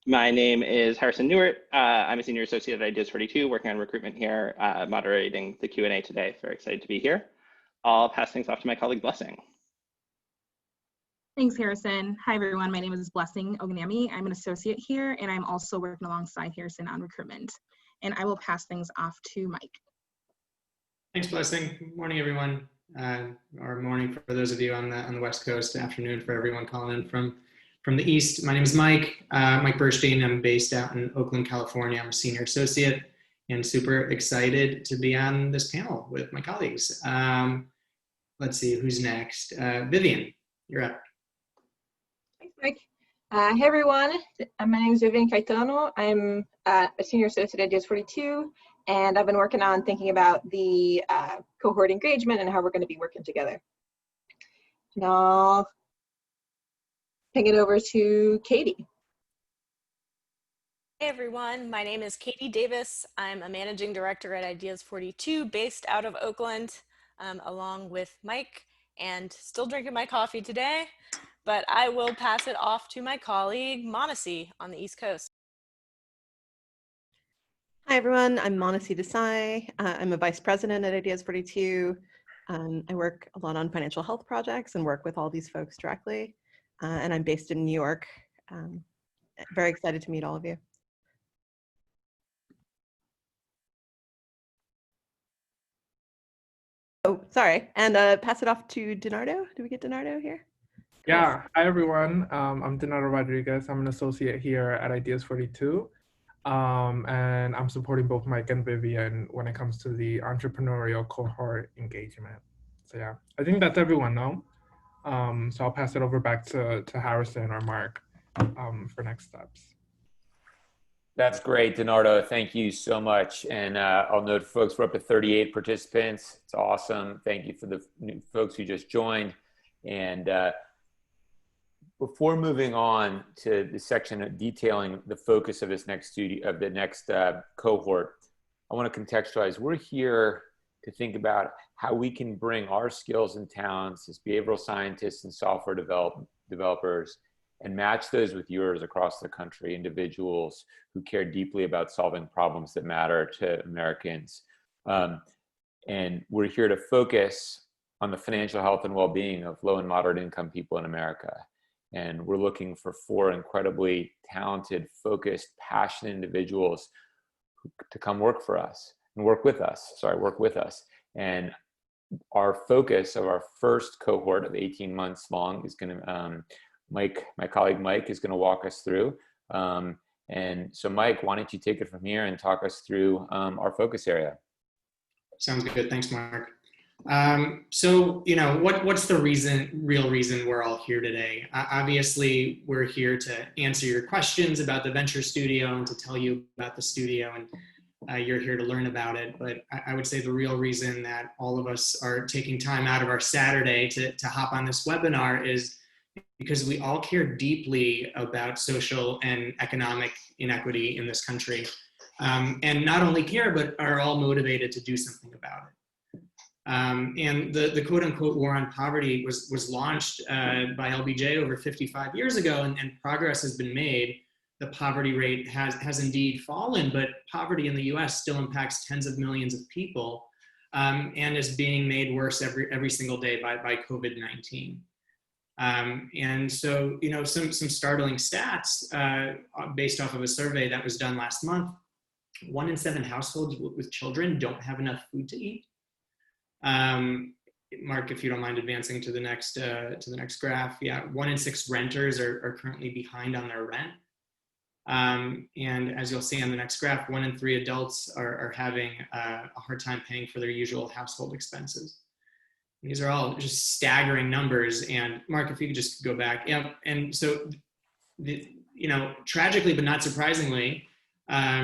My name is Harrison Newart. I'm a senior associate at Ideas 42, working on recruitment here, moderating the Q&A today. Very excited to be here. I'll pass things off to my colleague, Blessing. Thanks, Harrison. Hi, everyone. My name is Blessing Ogunemi. I'm an associate here, and I'm also working alongside Harrison on recruitment. And I will pass things off to Mike. Thanks, Blessing. Good morning, everyone. Or morning for those of you on the West Coast, afternoon for everyone calling in from the East. My name is Mike Burstein. I'm based out in Oakland, California. I'm a senior associate and super excited to be on this panel with my colleagues. Let's see, who's next? Vivian, you're up. Thanks, Mike. Hey, everyone. My name is Vivian Caetano. I'm a senior associate at Ideas 42, and I've been working on thinking about the cohort engagement and how we're going to be working together. Now, ping it over to Katie. Hey everyone, my name is Katie Davis. I'm a managing director at Ideas 42 based out of Oakland, along with Mike, and still drinking my coffee today, but I will pass it off to my colleague, Manasi, on the East Coast. Hi everyone, I'm Manasi Desai. I'm a vice president at Ideas 42. I work a lot on financial health projects and work with all these folks directly. And I'm based in New York. Very excited to meet all of you. Oh, sorry. And pass it off to Donardo. Do we get Donardo here? Cool. Yeah, hi everyone. I'm Donardo Rodriguez. I'm an associate here at Ideas 42. And I'm supporting both Mike and Vivian when it comes to the entrepreneurial cohort engagement. So yeah, I think that's everyone, no? So I'll pass it over back to Harrison or Mark for next steps. That's great, Donardo. Thank you so much. And I'll note, folks, we're up to 38 participants. It's awesome. Thank you for the new folks who just joined. And before moving on to the section of detailing the focus of this next cohort, I want to contextualize. We're here to think about how we can bring our skills and talents as behavioral scientists and software developers and match those with yours across the country, individuals who care deeply about solving problems that matter to Americans. And we're here to focus on the financial health and well-being of low and moderate income people in America. And we're looking for 4 incredibly talented, focused, passionate individuals to come work for us and work with us. And our focus of our first cohort of 18 months long is going to, my colleague Mike is going to walk us through. And so Mike, why don't you take it from here and talk us through our focus area? Sounds good. Thanks, Mark. So, you know, what's the real reason we're all here today? Obviously, we're here to answer your questions about the Venture Studio and to tell you about the studio, and you're here to learn about it. But I would say the real reason that all of us are taking time out of our Saturday to hop on this webinar is because we all care deeply about social and economic inequity in this country. And not only care, but are all motivated to do something about it. And the quote unquote war on poverty was launched by LBJ over 55 years ago, and progress has been made. The poverty rate has indeed fallen, but poverty in the US still impacts tens of millions of people, and is being made worse every single day by COVID-19. And so, you know, some startling stats based off of a survey that was done last month. 1 in 7 households with children don't have enough food to eat. Mark, if you don't mind advancing to the next graph. Yeah, 1 in 6 renters are currently behind on their rent. And as you'll see on the next graph, 1 in 3 adults are having a hard time paying for their usual household expenses. These are all just staggering numbers. And Mark, if you could just go back. Yeah, and so, you know, tragically, but not surprisingly,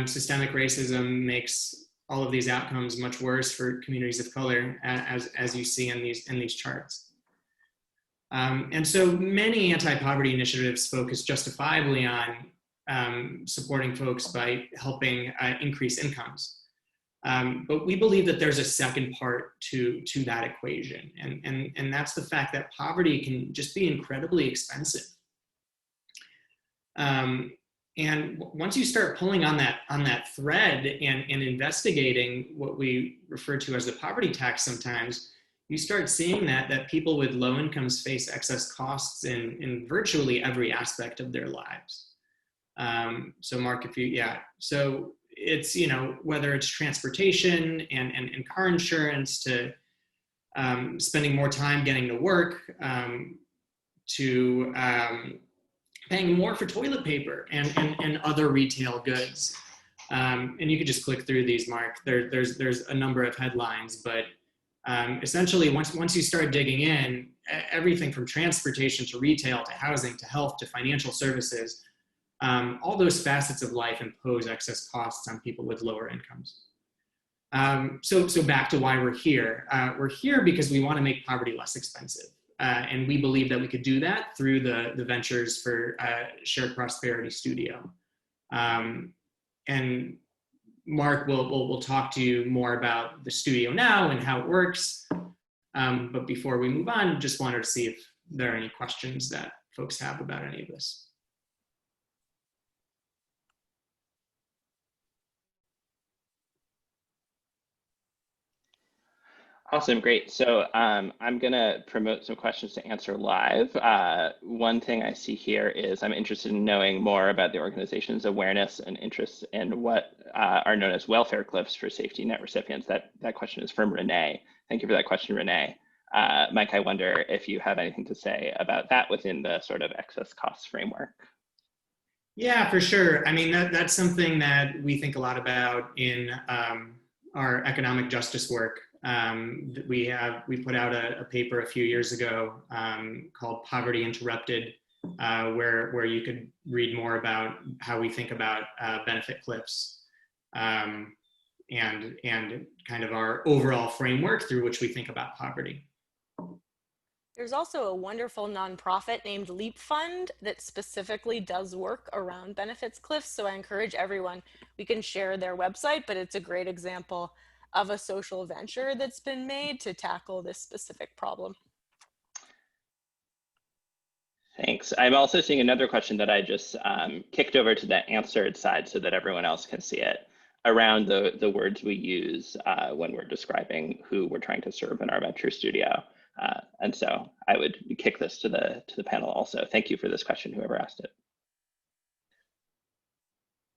systemic racism makes all of these outcomes much worse for communities of color, as you see in these charts. And so many anti-poverty initiatives focus justifiably on supporting folks by helping increase incomes. But we believe that there's a second part to that equation, and that's the fact that poverty can just be incredibly expensive. once you start pulling on that thread and investigating what we refer to as the poverty tax sometimes, you start seeing that people with low incomes face excess costs in virtually every aspect of their lives. So Mark, so it's, whether it's transportation and car insurance to spending more time getting to work, to paying more for toilet paper and other retail goods. And you could just click through these, Mark. There's a number of headlines, but essentially once you start digging in, everything from transportation to retail to housing to health to financial services, all those facets of life impose excess costs on people with lower incomes. So back to why we're here. We're here because we want to make poverty less expensive. And we believe that we could do that through the Ventures for Shared Prosperity Studio. And Mark will talk to you more about the studio now and how it works. But before we move on, just wanted to see if there are any questions that folks have about any of this. Awesome, great. So I'm going to promote some questions to answer live. One thing I see here is I'm interested in knowing more about the organization's awareness and interest in what are known as welfare cliffs for safety net recipients. That question is from Renee. Thank you for that question, Renee. Mike, I wonder if you have anything to say about that within the sort of excess costs framework. Yeah, for sure. I mean, that's something that we think a lot about in our economic justice work. We put out a paper a few years ago called Poverty Interrupted, where you could read more about how we think about benefit cliffs and kind of our overall framework through which we think about poverty. There's also a wonderful nonprofit named Leap Fund that specifically does work around benefits cliffs. So I encourage everyone, we can share their website, but it's a great example of a social venture that's been made to tackle this specific problem. Thanks. I'm also seeing another question that I just kicked over to the answered side so that everyone else can see it, around the words we use when we're describing who we're trying to serve in our venture studio. And so I would kick this to the panel also. Thank you for this question, whoever asked it.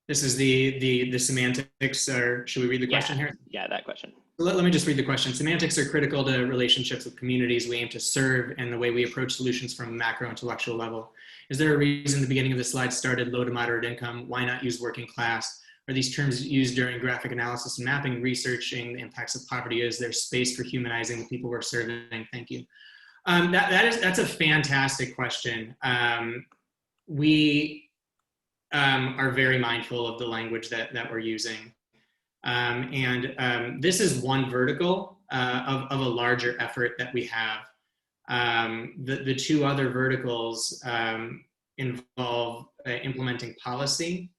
This is the semantics, or should we read the question here? Yeah, that question. Let me just read the question. Semantics are critical to relationships with communities we aim to serve and the way we approach solutions from a macro intellectual level. Is there a reason the beginning of the slide started low to moderate income? Why not use working class? Are these terms used during graphic analysis and mapping, researching the impacts of poverty? Is there space for humanizing the people we're serving? Thank you. That's a fantastic question. We are very mindful of the language that we're using. This is one vertical of a larger effort that we have. The two other verticals involve implementing policy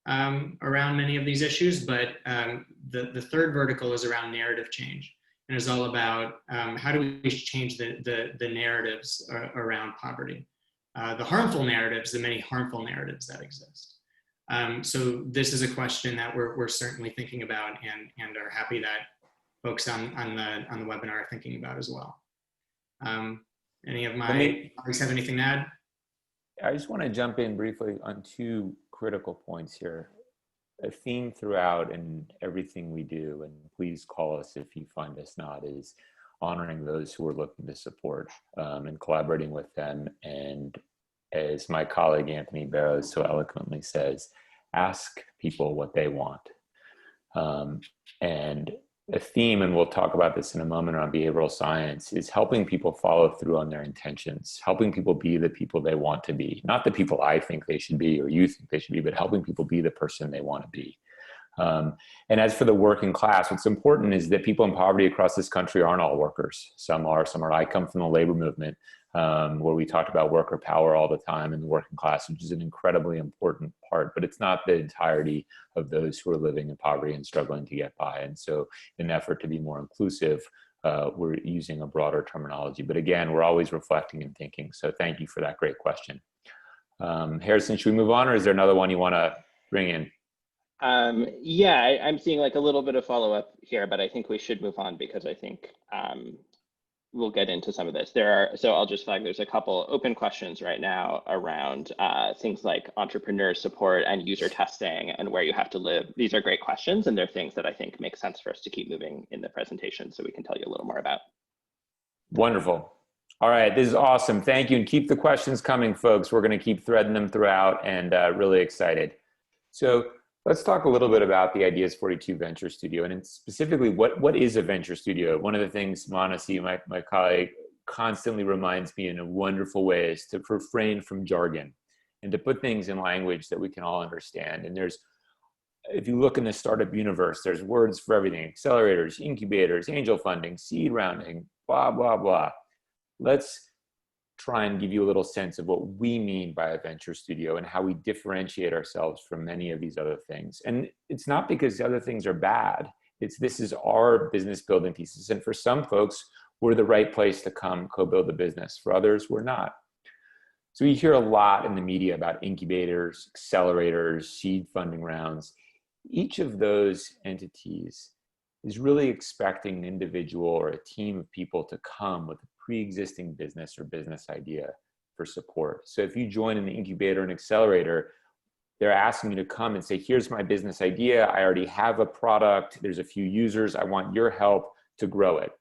around many of these issues, but the third vertical is around narrative change, and is all about how do we change the narratives around poverty, the harmful narratives, the many harmful narratives that exist. So this is a question that we're certainly thinking about, and are happy that folks on the webinar are thinking about as well. Any of my colleagues have anything to add? I just want to jump in briefly on two critical points here. A theme throughout in everything we do, and please call us if you find us not, is honoring those who are looking to support and collaborating with them. And as my colleague Anthony Barrows so eloquently says, ask people what they want. And a theme, and we'll talk about this in a moment around behavioral science, is helping people follow through on their intentions, helping people be the people they want to be, not the people I think they should be or you think they should be, but helping people be the person they want to be. And as for the working class, what's important is that people in poverty across this country aren't all workers. Some are. I come from the labor movement, where we talked about worker power all the time in the working class, which is an incredibly important part, but it's not the entirety of those who are living in poverty and struggling to get by. And so in an effort to be more inclusive, we're using a broader terminology. But again, we're always reflecting and thinking. So thank you for that great question. Harrison, should we move on, or is there another one you want to bring in? Yeah, I'm seeing like a little bit of follow-up here, but I think we should move on because I think we'll get into some of this. So I'll just flag there's a couple open questions right now around things like entrepreneur support and user testing and where you have to live. These are great questions, and they're things that I think make sense for us to keep moving in the presentation so we can tell you a little more about. Wonderful. All right, this is awesome. Thank you, and keep the questions coming, folks. We're going to keep threading them throughout, and really excited. So let's talk a little bit about the Ideas 42 Venture Studio, and specifically, what is a venture studio? One of the things Manasi, my colleague, constantly reminds me in a wonderful way is to refrain from jargon and to put things in language that we can all understand. And if you look in the startup universe, there's words for everything: accelerators, incubators, angel funding, seed rounding, blah, blah, blah. Let's try and give you a little sense of what we mean by a venture studio and how we differentiate ourselves from many of these other things. And it's not because the other things are bad. This is our business building thesis. And for some folks, we're the right place to come co-build a business. For others, we're not. So we hear a lot in the media about incubators, accelerators, seed funding rounds. Each of those entities is really expecting an individual or a team of people to come with a pre-existing business or business idea for support. So if you join in the incubator and accelerator, they're asking you to come and say, here's my business idea. I already have a product. There's a few users. I want your help to grow it.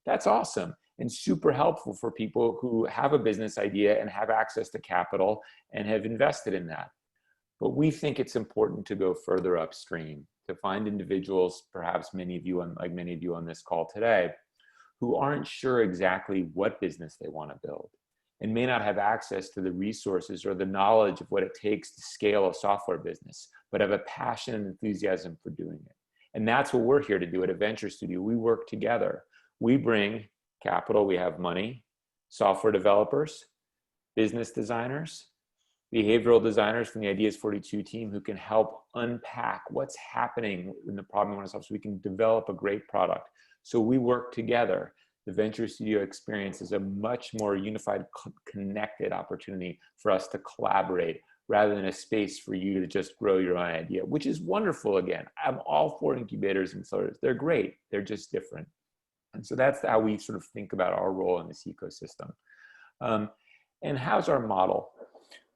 That's awesome and super helpful for people who have a business idea and have access to capital and have invested in that. But we think it's important to go further upstream, to find individuals, perhaps many of you on this call today, who aren't sure exactly what business they want to build and may not have access to the resources or the knowledge of what it takes to scale a software business, but have a passion and enthusiasm for doing it. And that's what we're here to do at a venture studio. We work together. We bring capital, we have money, software developers, business designers, behavioral designers from the Ideas 42 team who can help unpack what's happening in the problem we want to solve so we can develop a great product. So we work together. The venture studio experience is a much more unified, connected opportunity for us to collaborate rather than a space for you to just grow your own idea, which is wonderful. Again, I'm all for incubators and accelerators. They're great. They're just different. And so that's how we sort of think about our role in this ecosystem. And how's our model?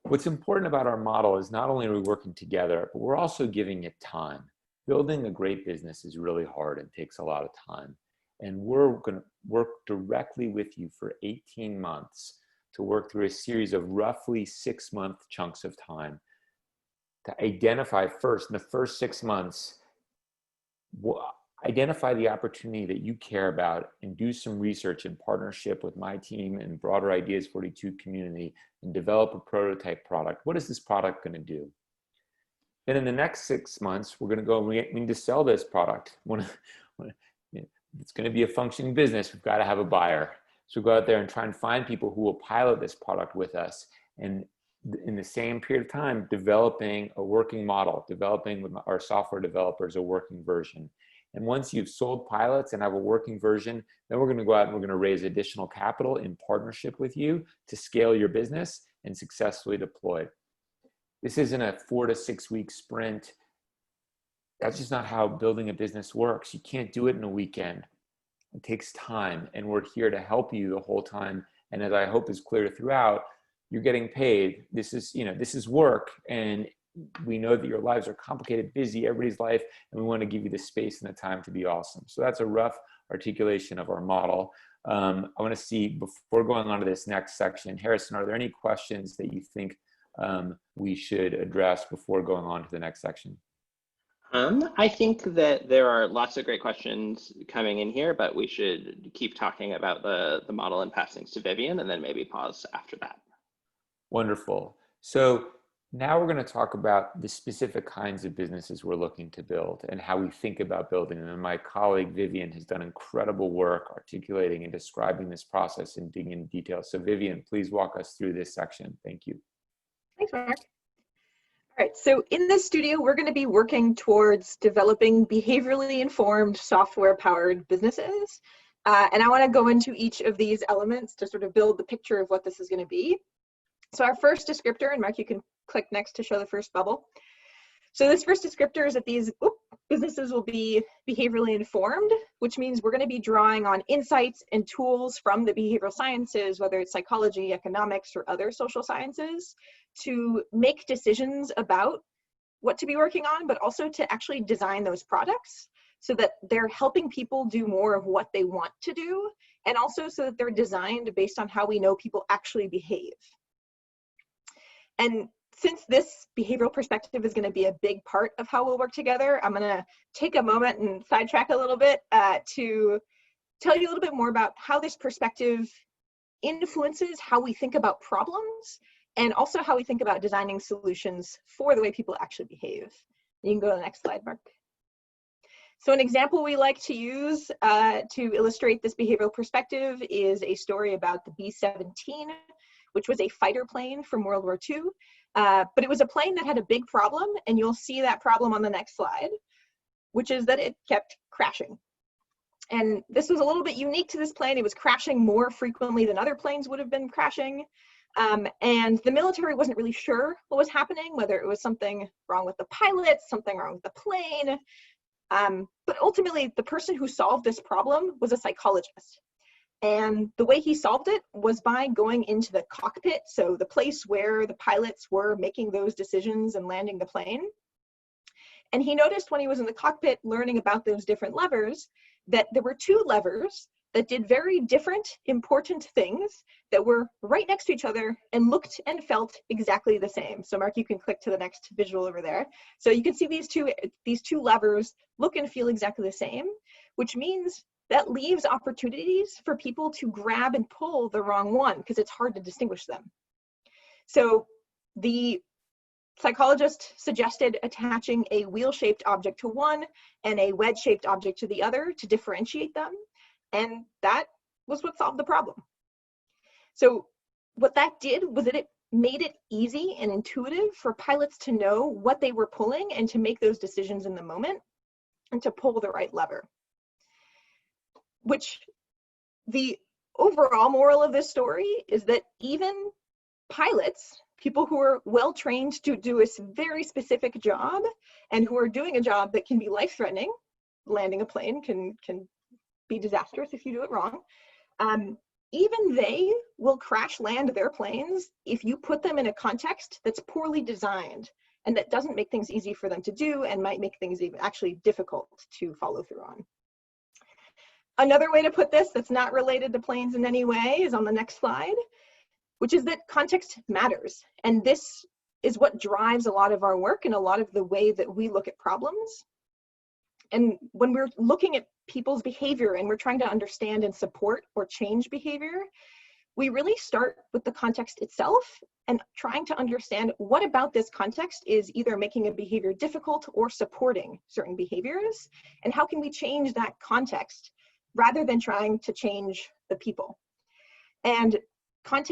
What's important about our model is not only are we working together, but we're also giving it time. Building a great business is really hard and takes a lot of time. And we're going to work directly with you for 18 months to work through a series of roughly 6-month chunks of time to identify first, in the first 6 months, identify the opportunity that you care about and do some research in partnership with my team and broader Ideas 42 community and develop a prototype product. What is this product going to do? Then in the next 6 months, we're going to go and we need to sell this product. It's going to be a functioning business. We've got to have a buyer. So go out there and try and find people who will pilot this product with us. And in the same period of time, developing a working model, developing with our software developers a working version. And once you've sold pilots and have a working version, then we're going to go out and we're going to raise additional capital in partnership with you to scale your business and successfully deploy it. This isn't a 4 to 6 week sprint. That's just not how building a business works. You can't do it in a weekend. It takes time, and we're here to help you the whole time. And as I hope is clear throughout, you're getting paid. This is work, and we know that your lives are complicated, busy, everybody's life, and we want to give you the space and the time to be awesome. So that's a rough articulation of our model. I want to see, before going on to this next section, Harrison, are there any questions that you think we should address before going on to the next section? I think that there are lots of great questions coming in here, but we should keep talking about the model and pass things to Vivian and then maybe pause after that. Wonderful. So now we're going to talk about the specific kinds of businesses we're looking to build and how we think about building them. And my colleague Vivian has done incredible work articulating and describing this process and digging into detail. So Vivian, please walk us through this section. Thank you. Thanks, Mark. All right, so in this studio, we're going to be working towards developing behaviorally informed software-powered businesses. And I want to go into each of these elements to sort of build the picture of what this is going to be. So our first descriptor, and Mark, you can click next to show the first bubble. So this first descriptor is that these businesses will be behaviorally informed, which means we're going to be drawing on insights and tools from the behavioral sciences, whether it's psychology, economics, or other social sciences, to make decisions about what to be working on, but also to actually design those products so that they're helping people do more of what they want to do, and also so that they're designed based on how we know people actually behave. And since this behavioral perspective is going to be a big part of how we'll work together, I'm going to take a moment and sidetrack a little bit to tell you a little bit more about how this perspective influences how we think about problems and also how we think about designing solutions for the way people actually behave. You can go to the next slide, Mark. So an example we like to use to illustrate this behavioral perspective is a story about the B-17, which was a fighter plane from World War II. But it was a plane that had a big problem, and you'll see that problem on the next slide, which is that it kept crashing. And this was a little bit unique to this plane. It was crashing more frequently than other planes would have been crashing. And the military wasn't really sure what was happening, whether it was something wrong with the pilot, something wrong with the plane. But ultimately, the person who solved this problem was a psychologist. And the way he solved it was by going into the cockpit, so the place where the pilots were making those decisions and landing the plane. And he noticed when he was in the cockpit learning about those different levers that there were two levers that did very different, important things that were right next to each other and looked and felt exactly the same. So Mark, you can click to the next visual over there. So you can see these two levers look and feel exactly the same, which means that leaves opportunities for people to grab and pull the wrong one because it's hard to distinguish them. So the psychologist suggested attaching a wheel-shaped object to one and a wedge-shaped object to the other to differentiate them. And that was what solved the problem. So what that did was that it made it easy and intuitive for pilots to know what they were pulling and to make those decisions in the moment and to pull the right lever. Which the overall moral of this story is that even pilots, people who are well trained to do a very specific job and who are doing a job that can be life-threatening, landing a plane can be disastrous if you do it wrong, even they will crash land their planes if you put them in a context that's poorly designed and that doesn't make things easy for them to do and might make things even actually difficult to follow through on. Another way to put this that's not related to planes in any way is on the next slide, which is that context matters. And this is what drives a lot of our work and a lot of the way that we look at problems. And when we're looking at people's behavior and we're trying to understand and support or change behavior, we really start with the context itself and trying to understand what about this context is either making a behavior difficult or supporting certain behaviors, and how can we change that context rather than trying to change the people. And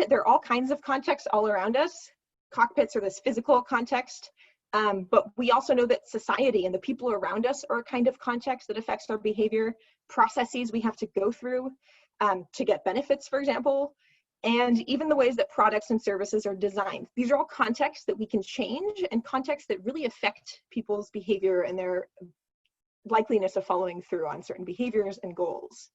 there are all kinds of contexts all around us. Cockpits are this physical context, but we also know that society and the people around us are a kind of context that affects our behavior, processes we have to go through to get benefits, for example, and even the ways that products and services are designed. These are all contexts that we can change and contexts that really affect people's behavior and their likeliness of following through on certain behaviors and goals.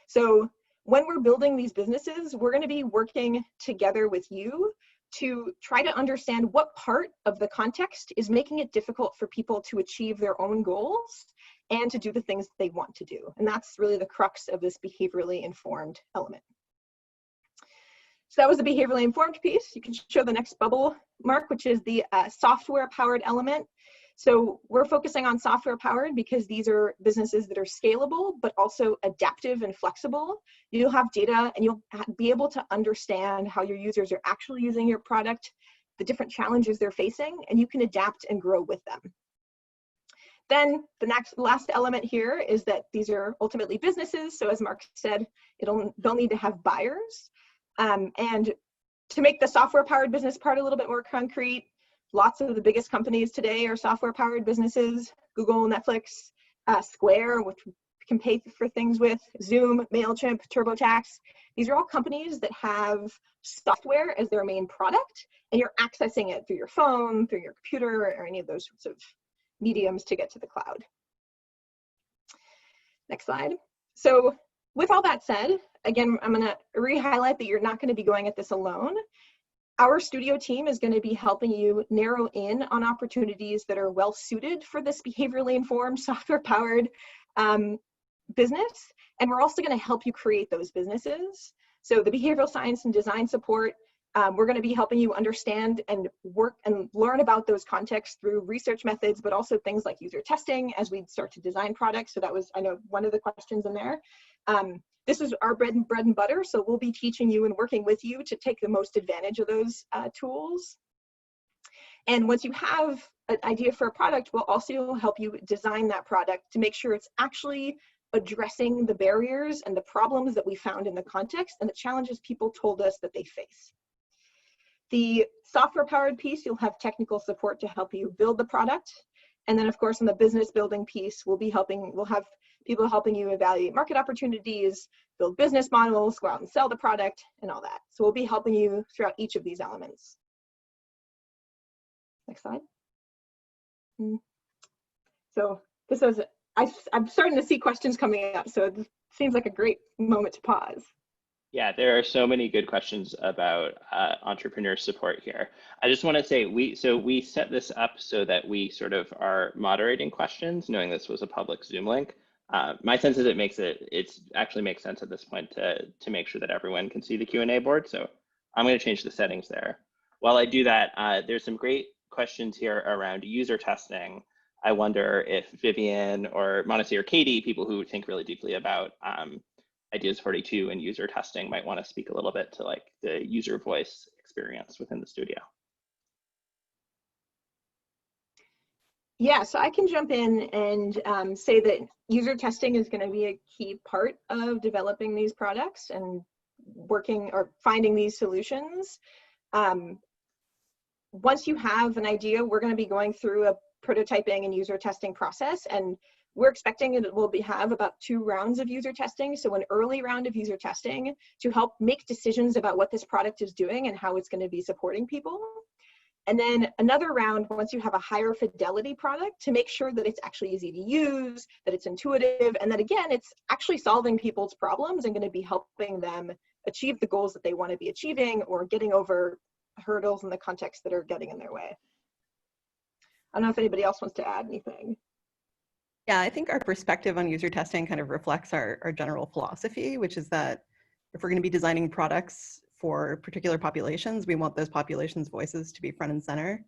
So when we're building these businesses, we're going to be working together with you to try to understand what part of the context is making it difficult for people to achieve their own goals and to do the things that they want to do. And that's really the crux of this behaviorally informed element. So that was the behaviorally informed piece. You can show the next bubble, Mark, which is the software-powered element. So we're focusing on software powered because these are businesses that are scalable, but also adaptive and flexible. You'll have data and you'll be able to understand how your users are actually using your product, the different challenges they're facing, and you can adapt and grow with them. Then the last element here is that these are ultimately businesses. So as Mark said, they'll need to have buyers. And to make the software powered business part a little bit more concrete, lots of the biggest companies today are software-powered businesses. Google, Netflix, Square, which can pay for things with, Zoom, MailChimp, TurboTax. These are all companies that have software as their main product, and you're accessing it through your phone, through your computer, or any of those sorts of mediums to get to the cloud. Next slide. So with all that said, again, I'm going to re-highlight that you're not going to be going at this alone. Our studio team is going to be helping you narrow in on opportunities that are well suited for this behaviorally informed, software-powered business. And we're also going to help you create those businesses. So the behavioral science and design support, we're going to be helping you understand and work and learn about those contexts through research methods, but also things like user testing as we start to design products. So that was, I know, one of the questions in there. This is our bread and butter. So we'll be teaching you and working with you to take the most advantage of those tools. And once you have an idea for a product, we'll also help you design that product to make sure it's actually addressing the barriers and the problems that we found in the context and the challenges people told us that they face. The software-powered piece, you'll have technical support to help you build the product. And then, of course, in the business building piece, we'll have people helping you evaluate market opportunities, build business models, go out and sell the product, and all that. So we'll be helping you throughout each of these elements. Next slide. So this was, I'm starting to see questions coming up, so it seems like a great moment to pause. Yeah, there are so many good questions about entrepreneur support here. I just want to say we set this up so that we sort of are moderating questions, knowing this was a public Zoom link. My sense is it actually makes sense at this point to make sure that everyone can see the Q&A board. So I'm going to change the settings there. While I do that, there's some great questions here around user testing. I wonder if Vivian or Monacy or Katie, people who think really deeply about Ideas 42 and user testing, might want to speak a little bit to like the user voice experience within the studio. Yeah, so I can jump in and say that user testing is going to be a key part of developing these products and working or finding these solutions. Once you have an idea, we're going to be going through a prototyping and user testing process, and we're expecting it will have about 2 rounds of user testing. So an early round of user testing to help make decisions about what this product is doing and how it's going to be supporting people. And then another round, once you have a higher fidelity product, to make sure that it's actually easy to use, that it's intuitive, and that again, it's actually solving people's problems and going to be helping them achieve the goals that they want to be achieving or getting over hurdles in the context that are getting in their way. I don't know if anybody else wants to add anything. Yeah, I think our perspective on user testing kind of reflects our general philosophy, which is that if we're going to be designing products for particular populations, we want those populations' voices to be front and center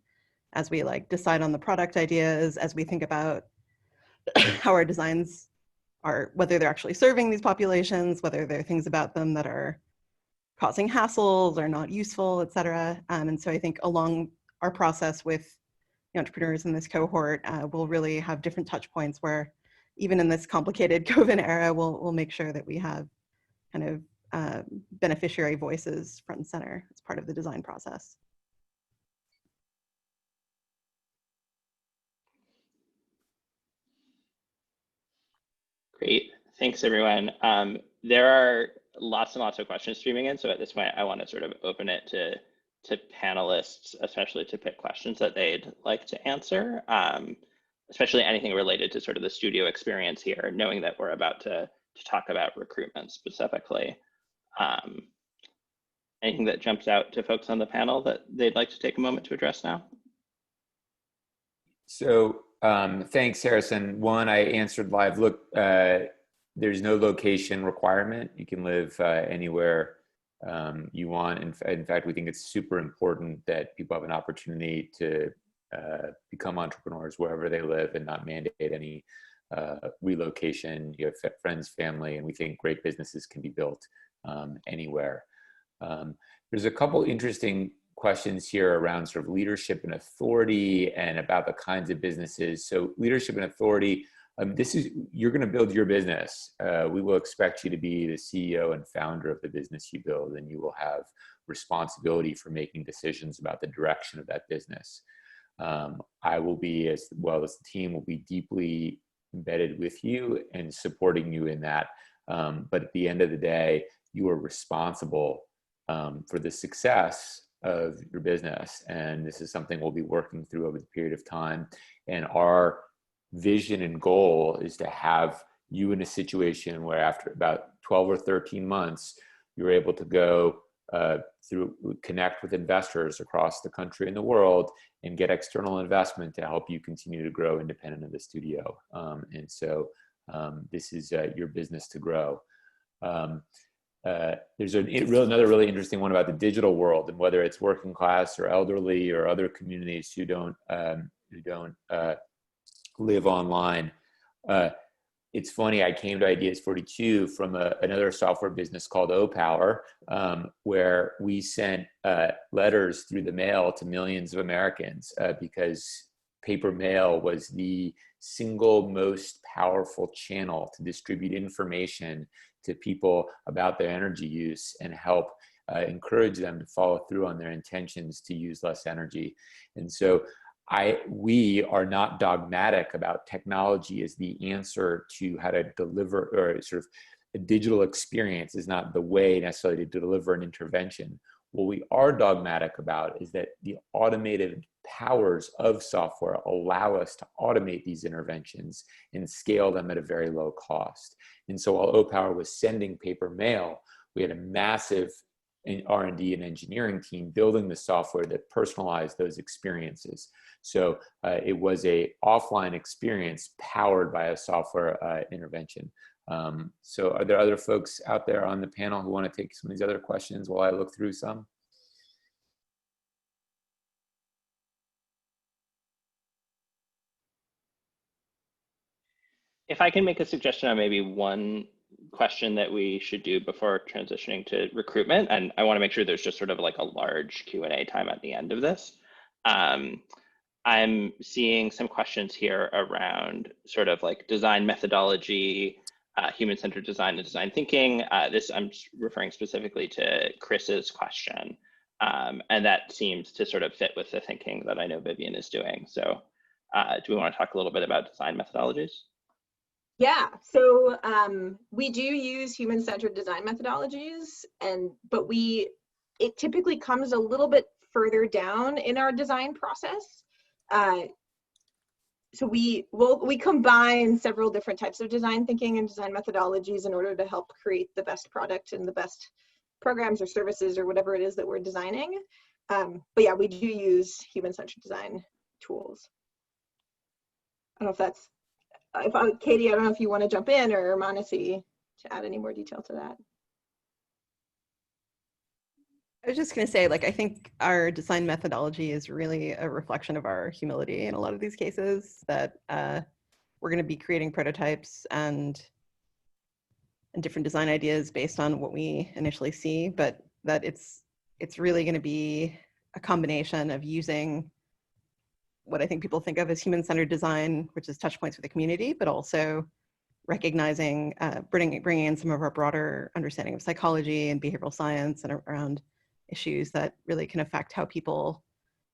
as we like decide on the product ideas, as we think about how our designs are, whether they're actually serving these populations, whether there are things about them that are causing hassles or not useful, et cetera. And so I think along our process with the entrepreneurs in this cohort, we'll really have different touch points where even in this complicated COVID era, we'll make sure that we have kind of beneficiary voices front and center as part of the design process. Great, thanks everyone. There are lots and lots of questions streaming in, so at this point I want to sort of open it to panelists, especially to pick questions that they'd like to answer, especially anything related to sort of the studio experience here, knowing that we're about to talk about recruitment specifically. Anything that jumps out to folks on the panel that they'd like to take a moment to address now? So thanks, Harrison. One, I answered live. Look, there's no location requirement. You can live anywhere you want. In fact, we think it's super important that people have an opportunity to become entrepreneurs wherever they live and not mandate any relocation. You have friends, family, and we think great businesses can be built anywhere. There's a couple interesting questions here around sort of leadership and authority and about the kinds of businesses. So leadership and authority, you're going to build your business. We will expect you to be the CEO and founder of the business you build, and you will have responsibility for making decisions about the direction of that business. I will be, as well as the team, will be deeply embedded with you and supporting you in that. But at the end of the day, you are responsible for the success of your business. And this is something we'll be working through over the period of time. And our vision and goal is to have you in a situation where after about 12 or 13 months, you're able to go connect with investors across the country and the world and get external investment to help you continue to grow independent of the studio. And so this is your business to grow. There's another really interesting one about the digital world, and whether it's working class or elderly or other communities who don't live online. It's funny, I came to Ideas 42 from another software business called OPower, where we sent letters through the mail to millions of Americans because paper mail was the single most powerful channel to distribute information to people about their energy use and help encourage them to follow through on their intentions to use less energy. And so we are not dogmatic about technology as the answer to how to deliver, or sort of a digital experience is not the way necessarily to deliver an intervention. What we are dogmatic about is that the automated powers of software allow us to automate these interventions and scale them at a very low cost. And so while OPower was sending paper mail, we had a massive R&D and engineering team building the software that personalized those experiences. So it was a offline experience powered by a software intervention. So are there other folks out there on the panel who want to take some of these other questions while I look through some? If I can make a suggestion on maybe one question that we should do before transitioning to recruitment, and I want to make sure there's just sort of like a large Q&A time at the end of this. I'm seeing some questions here around sort of like design methodology, human-centered design and design thinking. This I'm referring specifically to Chris's question. And that seems to sort of fit with the thinking that I know Vivian is doing. So do we want to talk a little bit about design methodologies? Yeah, so we do use human-centered design methodologies, but it typically comes a little bit further down in our design process. So we combine several different types of design thinking and design methodologies in order to help create the best product and the best programs or services or whatever it is that we're designing. But yeah, we do use human-centered design tools. I don't know if that's, Katie, I don't know if you want to jump in, or Manasi to add any more detail to that. I was just going to say, like, I think our design methodology is really a reflection of our humility in a lot of these cases, that we're going to be creating prototypes and different design ideas based on what we initially see, but that it's really going to be a combination of using what I think people think of as human-centered design, which is touch points with the community, but also recognizing, bringing in some of our broader understanding of psychology and behavioral science and around issues that really can affect how people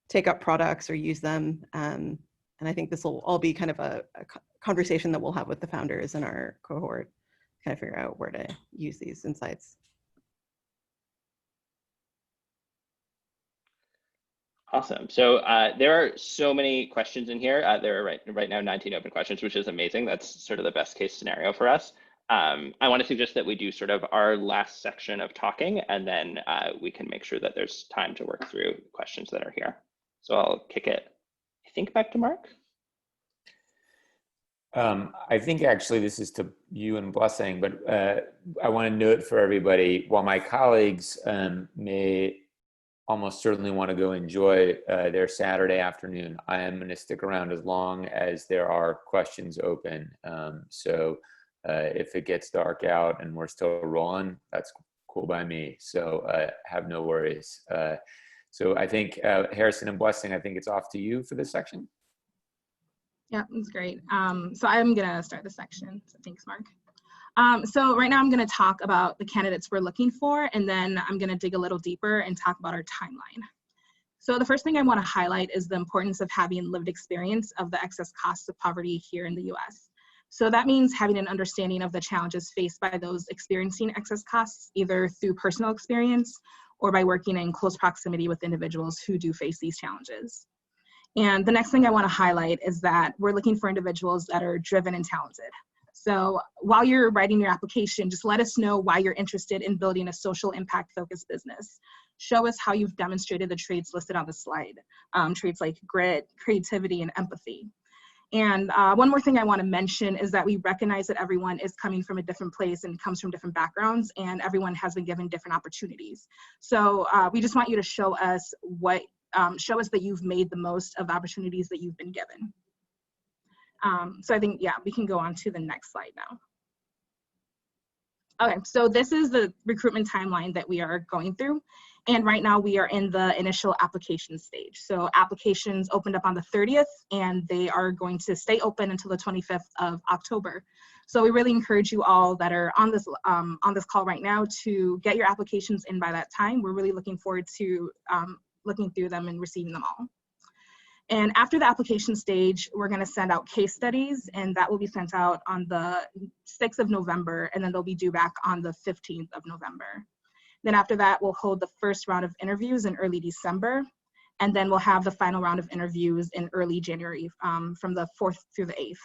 take up products or use them. And I think this will all be kind of a conversation that we'll have with the founders in our cohort, kind of figure out where to use these insights. Awesome. So there are so many questions in here. There are right now 19 open questions, which is amazing. That's sort of the best case scenario for us. I want to suggest that we do sort of our last section of talking, and then we can make sure that there's time to work through questions that are here. So I'll kick it, I think, back to Mark. I think actually this is to you and Blessing, but I want to note for everybody, while my colleagues may almost certainly want to go enjoy their Saturday afternoon, I am going to stick around as long as there are questions open. So if it gets dark out and we're still rolling, that's cool by me. So have no worries. So I think Harrison and Blessing, I think it's off to you for this section. Yeah, that's great. So I'm gonna start the section. So thanks, Mark. So right now I'm gonna talk about the candidates we're looking for, and then I'm gonna dig a little deeper and talk about our timeline. So the first thing I wanna highlight is the importance of having lived experience of the excess costs of poverty here in the US. So that means having an understanding of the challenges faced by those experiencing excess costs, either through personal experience or by working in close proximity with individuals who do face these challenges. And the next thing I want to highlight is that we're looking for individuals that are driven and talented. So while you're writing your application, just let us know why you're interested in building a social impact focused business. Show us how you've demonstrated the traits listed on the slide, traits like grit, creativity, and empathy. And one more thing I want to mention is that we recognize that everyone is coming from a different place and comes from different backgrounds, and everyone has been given different opportunities. So we just want you to show us that you've made the most of the opportunities that you've been given. So I think, yeah, we can go on to the next slide now. Okay, so this is the recruitment timeline that we are going through. And right now we are in the initial application stage. So applications opened up on the 30th, and they are going to stay open until the 25th of October. So we really encourage you all that are on this call right now to get your applications in by that time. We're really looking forward to looking through them and receiving them all. And after the application stage, we're going to send out case studies, and that will be sent out on the 6th of November, and then they'll be due back on the 15th of November. Then after that, we'll hold the first round of interviews in early December, and then we'll have the final round of interviews in early January from the 4th through the 8th.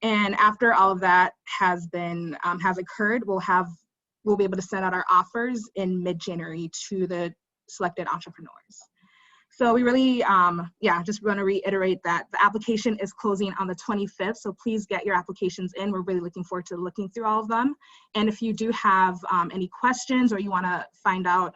And after all of that has occurred, we'll be able to send out our offers in mid-January to the selected entrepreneurs. So we really, just want to reiterate that the application is closing on the 25th. So please get your applications in. We're really looking forward to looking through all of them. And if you do have any questions, or you want to find out,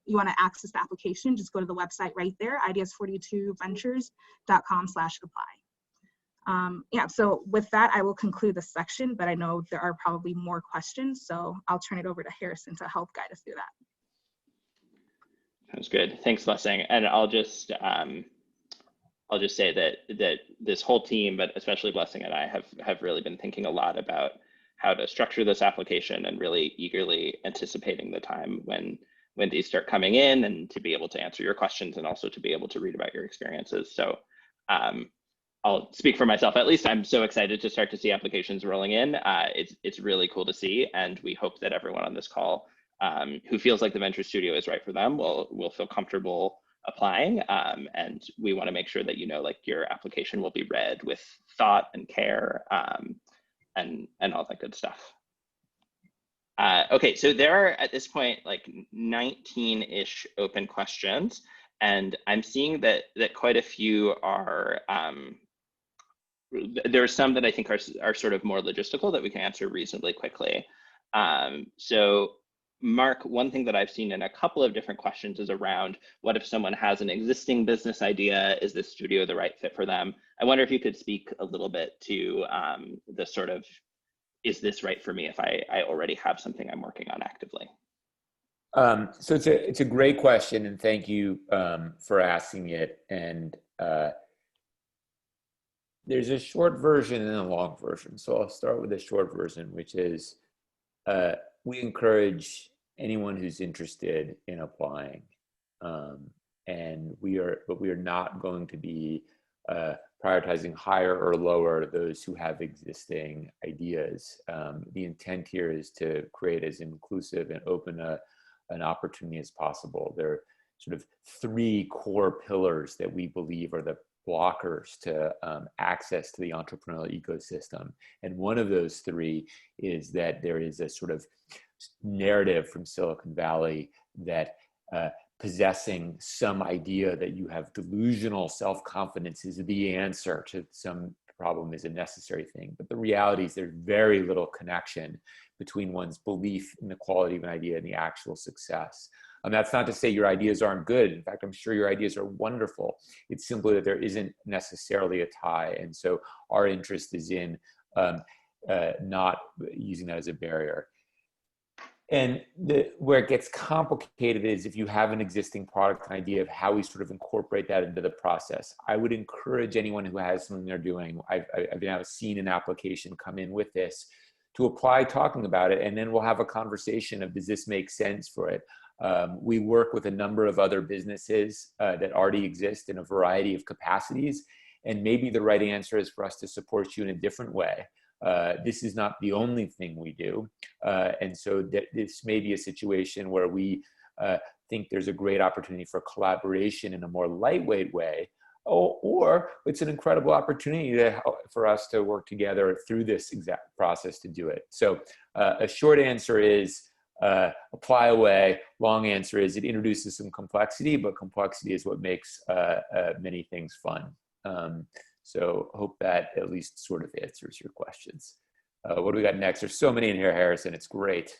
you want to access the application, just go to the website right there, ideas42ventures.com/apply. So with that, I will conclude this section, but I know there are probably more questions. So I'll turn it over to Harrison to help guide us through that. Sounds good. Thanks, Blessing. And I'll just say that this whole team, but especially Blessing and I, have really been thinking a lot about how to structure this application, and really eagerly anticipating the time when these start coming in, and to be able to answer your questions, and also to be able to read about your experiences. So I'll speak for myself. At least I'm so excited to start to see applications rolling in. It's really cool to see, and we hope that everyone on this call who feels like the Venture Studio is right for them will feel comfortable applying. And we want to make sure that, like, your application will be read with thought and care, and all that good stuff. Okay, so there are at this point like 19-ish open questions, and I'm seeing that quite a few are, there are some that I think are sort of more logistical that we can answer reasonably quickly. So Mark, one thing that I've seen in a couple of different questions is around, what if someone has an existing business idea? Is this studio the right fit for them? I wonder if you could speak a little bit to the sort of, is this right for me if I already have something I'm working on actively? So it's a great question, and thank you for asking it. And there's a short version and a long version. So I'll start with the short version, which is, we encourage anyone who's interested in applying, and we are not going to be prioritizing higher or lower those who have existing ideas. The intent here is to create as inclusive and open an opportunity as possible. There are sort of three core pillars that we believe are the blockers to access to the entrepreneurial ecosystem. And one of those three is that there is a sort of narrative from Silicon Valley that possessing some idea that you have delusional self-confidence is the answer to some problem is a necessary thing. But the reality is there's very little connection between one's belief in the quality of an idea and the actual success. And that's not to say your ideas aren't good. In fact, I'm sure your ideas are wonderful. It's simply that there isn't necessarily a tie. And so our interest is in not using that as a barrier. And where it gets complicated is if you have an existing product and idea of how we sort of incorporate that into the process. I would encourage anyone who has something they're doing, I've now seen an application come in with this, to apply talking about it, and then we'll have a conversation of, does this make sense for it? We work with a number of other businesses that already exist in a variety of capacities, and maybe the right answer is for us to support you in a different way. this is not the only thing we do. And so this may be a situation where we think there's a great opportunity for collaboration in a more lightweight way, or it's an incredible opportunity for us to work together through this exact process to do it. So a short answer is apply away. Long answer is it introduces some complexity, but complexity is what makes many things fun. So hope that at least sort of answers your questions. What do we got next? There's so many in here, Harrison. It's great.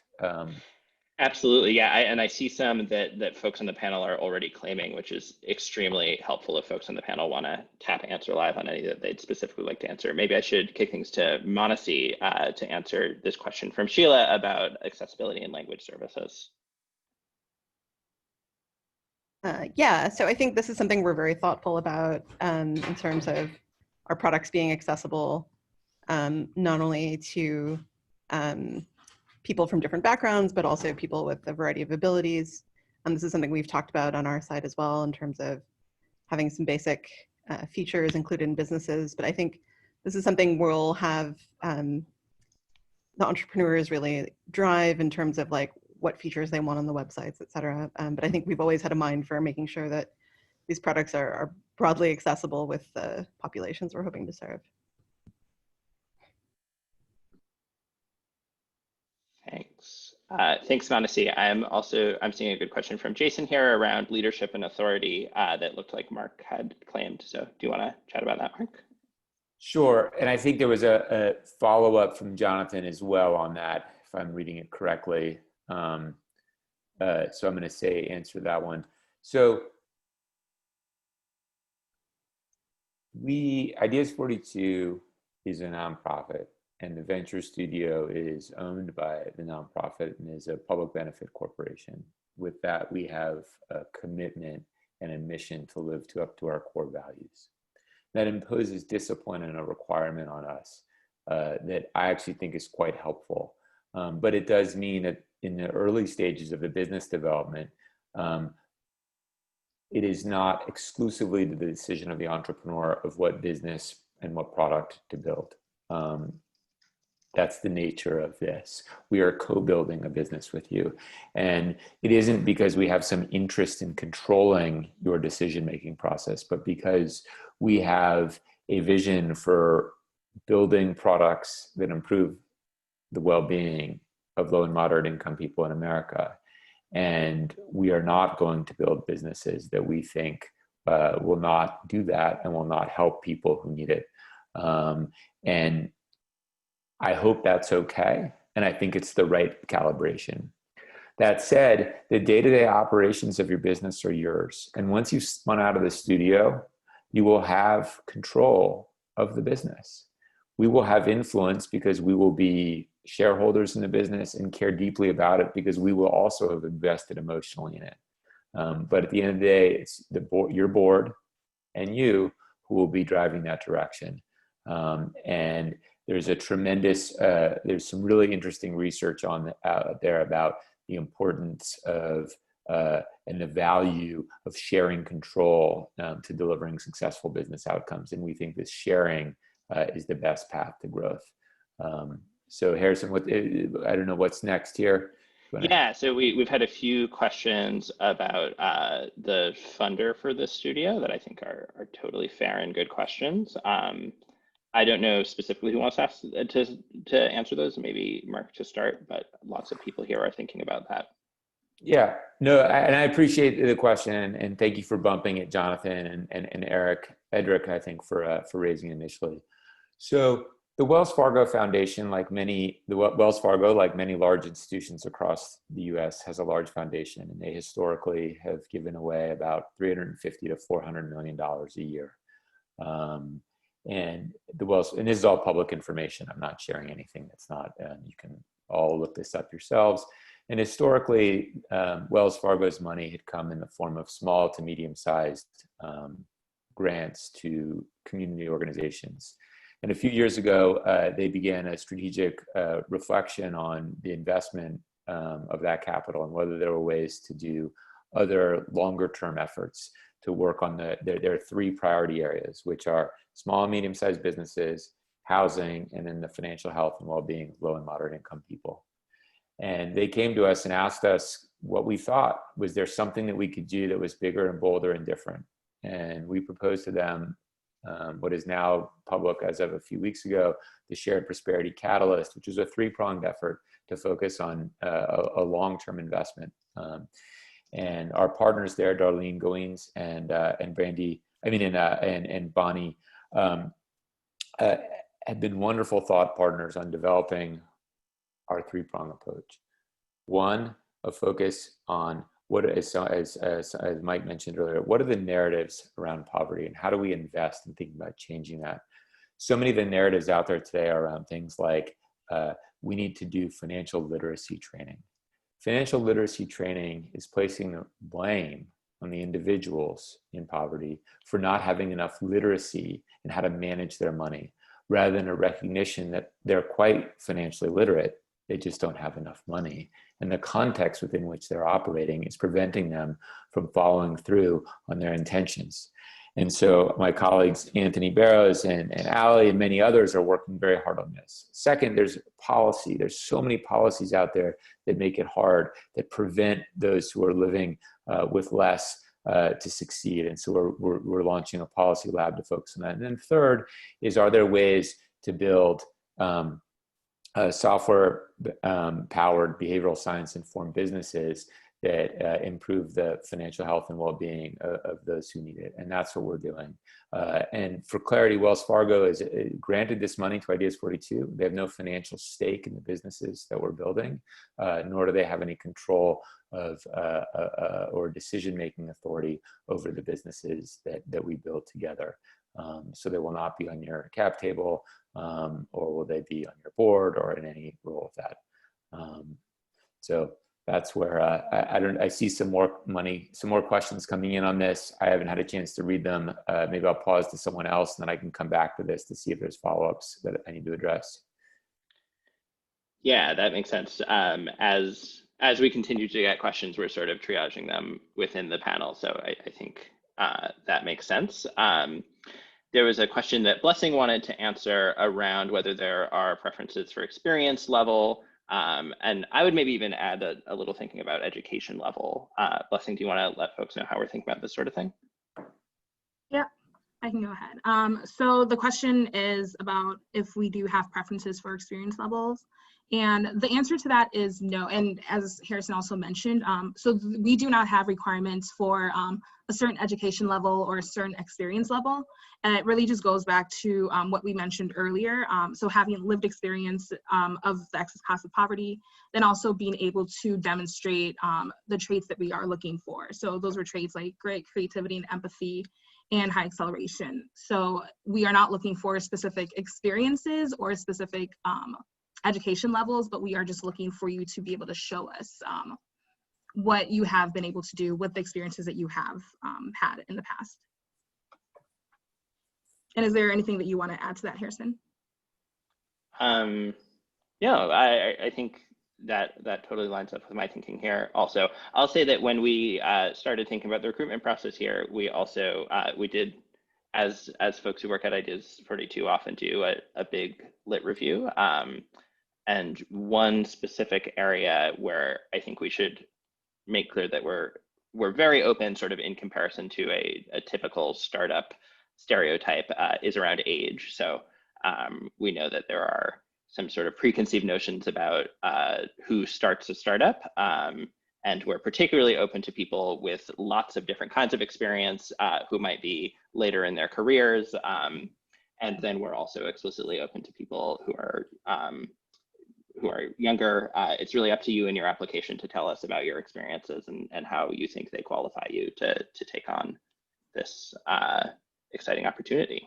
Absolutely, yeah. And I see some that folks on the panel are already claiming, which is extremely helpful if folks on the panel want to tap answer live on any that they'd specifically like to answer. Maybe I should kick things to Manasi to answer this question from Sheila about accessibility and language services. Yeah, so I think this is something we're very thoughtful about in terms of our products being accessible, not only to people from different backgrounds, but also people with a variety of abilities. This is something we've talked about on our side as well in terms of having some basic features included in businesses. But I think this is something we'll have the entrepreneurs really drive in terms of like what features they want on the websites, et cetera. But I think we've always had a mind for making sure that these products are broadly accessible with the populations we're hoping to serve. Thanks. Thanks, Manasi. I'm seeing a good question from Jason here around leadership and authority that looked like Mark had claimed. So do you want to chat about that, Mark? Sure. And I think there was a follow-up from Jonathan as well on that, if I'm reading it correctly. So I'm going to answer that one. So Ideas 42 is a nonprofit, and the Venture Studio is owned by the nonprofit and is a public benefit corporation. With that, we have a commitment and a mission to live up to our core values. That imposes discipline and a requirement on us that I actually think is quite helpful. But it does mean that in the early stages of the business development, it is not exclusively the decision of the entrepreneur of what business and what product to build. That's the nature of this. We are co-building a business with you. And it isn't because we have some interest in controlling your decision-making process, but because we have a vision for building products that improve the well-being of low and moderate income people in America. And we are not going to build businesses that we think will not do that and will not help people who need it. And I hope that's okay. And I think it's the right calibration. That said, the day-to-day operations of your business are yours. And once you've spun out of the studio, you will have control of the business. We will have influence because we will be shareholders in the business and care deeply about it because we will also have invested emotionally in it. But at the end of the day, it's your board and you who will be driving that direction. And there's a tremendous, there's some really interesting research out there about the importance of and the value of sharing control to delivering successful business outcomes. And we think this sharing is the best path to growth. So Harrison, I don't know what's next here. Yeah, so we've had a few questions about the funder for the studio that I think are totally fair and good questions. I don't know specifically who wants to answer those, maybe Mark to start, but lots of people here are thinking about that. Yeah, no, and I appreciate the question, and thank you for bumping it, Jonathan and Edric, I think, for raising it initially. So the Wells Fargo Foundation, like many large institutions across the U.S., has a large foundation, and they historically have given away about $350 to $400 million a year. And this is all public information. I'm not sharing anything that's not. You can all look this up yourselves. And historically, Wells Fargo's money had come in the form of small to medium-sized grants to community organizations. And a few years ago, they began a strategic reflection on the investment of that capital and whether there were ways to do other longer-term efforts to work on their three priority areas, which are small and medium-sized businesses, housing, and then the financial health and well-being of low and moderate income people. And they came to us and asked us what we thought. Was there something that we could do that was bigger and bolder and different? And we proposed to them what is now public as of a few weeks ago, the Shared Prosperity Catalyst, which is a three-pronged effort to focus on a long-term investment. And our partners there, Darlene Goins and Brandy, and Bonnie, have been wonderful thought partners on developing our three-prong approach. One, a focus on what is, as Mike mentioned earlier, what are the narratives around poverty and how do we invest in thinking about changing that? So many of the narratives out there today are around things like we need to do financial literacy training. Financial literacy training is placing the blame on the individuals in poverty for not having enough literacy in how to manage their money, rather than a recognition that they're quite financially literate. They just don't have enough money. And the context within which they're operating is preventing them from following through on their intentions. And so my colleagues, Anthony Barrows and Ali and many others are working very hard on this. Second, there's policy. There's so many policies out there that make it hard, that prevent those who are living with less to succeed. And so we're launching a policy lab to focus on that. And then third is, are there ways to build software-powered behavioral science-informed businesses that improve the financial health and well-being of those who need it? And that's what we're doing. And for clarity, Wells Fargo is granted this money to Ideas 42. They have no financial stake in the businesses that we're building, nor do they have any control of or decision-making authority over the businesses that we build together. So they will not be on your cap table, or will they be on your board or in any role of that. So that's where I see some more questions coming in on this. I haven't had a chance to read them. Maybe I'll pause to someone else and then I can come back to this to see if there's follow-ups that I need to address. Yeah, that makes sense. As we continue to get questions, we're sort of triaging them within the panel. So I think that makes sense. There was a question that Blessing wanted to answer around whether there are preferences for experience level. And I would maybe even add a little thinking about education level. Blessing, do you want to let folks know how we're thinking about this sort of thing? Yeah, I can go ahead. So the question is about if we do have preferences for experience levels. And the answer to that is no. And as Harrison also mentioned, so we do not have requirements for a certain education level or a certain experience level. And it really just goes back to what we mentioned earlier. So having lived experience of the excess cost of poverty, then also being able to demonstrate the traits that we are looking for. So those were traits like great creativity and empathy and high acceleration. So we are not looking for specific experiences or specific education levels, but we are just looking for you to be able to show us what you have been able to do with the experiences that you have had in the past. And is there anything that you want to add to that, Harrison? Yeah, I think that totally lines up with my thinking here. Also, I'll say that when we started thinking about the recruitment process here, we also we did, as folks who work at Ideas 42 often do, a big lit review. And one specific area where I think we should make clear that we're very open, sort of in comparison to a typical startup stereotype, is around age. So we know that there are some sort of preconceived notions about who starts a startup, and we're particularly open to people with lots of different kinds of experience who might be later in their careers, and then we're also explicitly open to people who are younger. It's really up to you in your application to tell us about your experiences and how you think they qualify you to take on this exciting opportunity.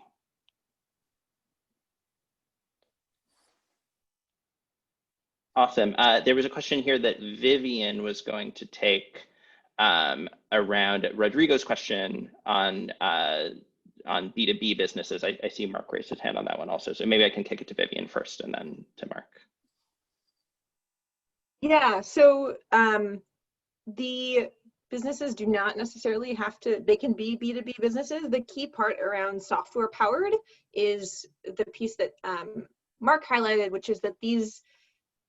Awesome. There was a question here that Vivian was going to take around Rodrigo's question on B2B businesses. I see Mark raised his hand on that one also. So maybe I can kick it to Vivian first and then to Mark. Yeah, so the businesses do not necessarily have to, they can be B2B businesses. The key part around software powered is the piece that Mark highlighted, which is that these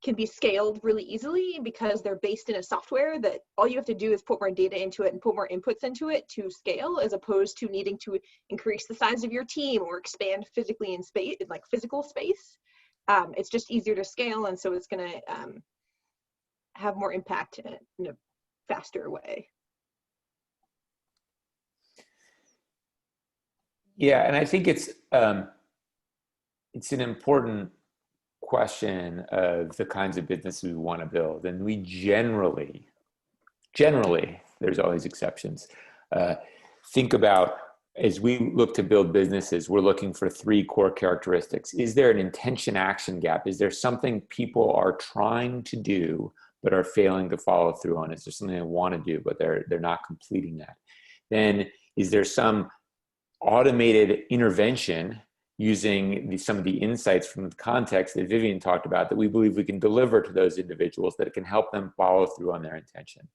can be scaled really easily because they're based in a software that all you have to do is put more data into it and put more inputs into it to scale, as opposed to needing to increase the size of your team or expand physically in space, like physical space. It's just easier to scale, and so it's going to have more impact in a faster way. Yeah, and I think it's an important question of the kinds of businesses we want to build, and we generally, there's always exceptions, think about, as we look to build businesses, we're looking for 3 core characteristics. Is there an intention action gap? Is there something people are trying to do but are failing to follow through on? Is there something they want to do but they're not completing that? Then is there some automated intervention using some of the insights from the context that Vivian talked about that we believe we can deliver to those individuals that can help them follow through on their intention?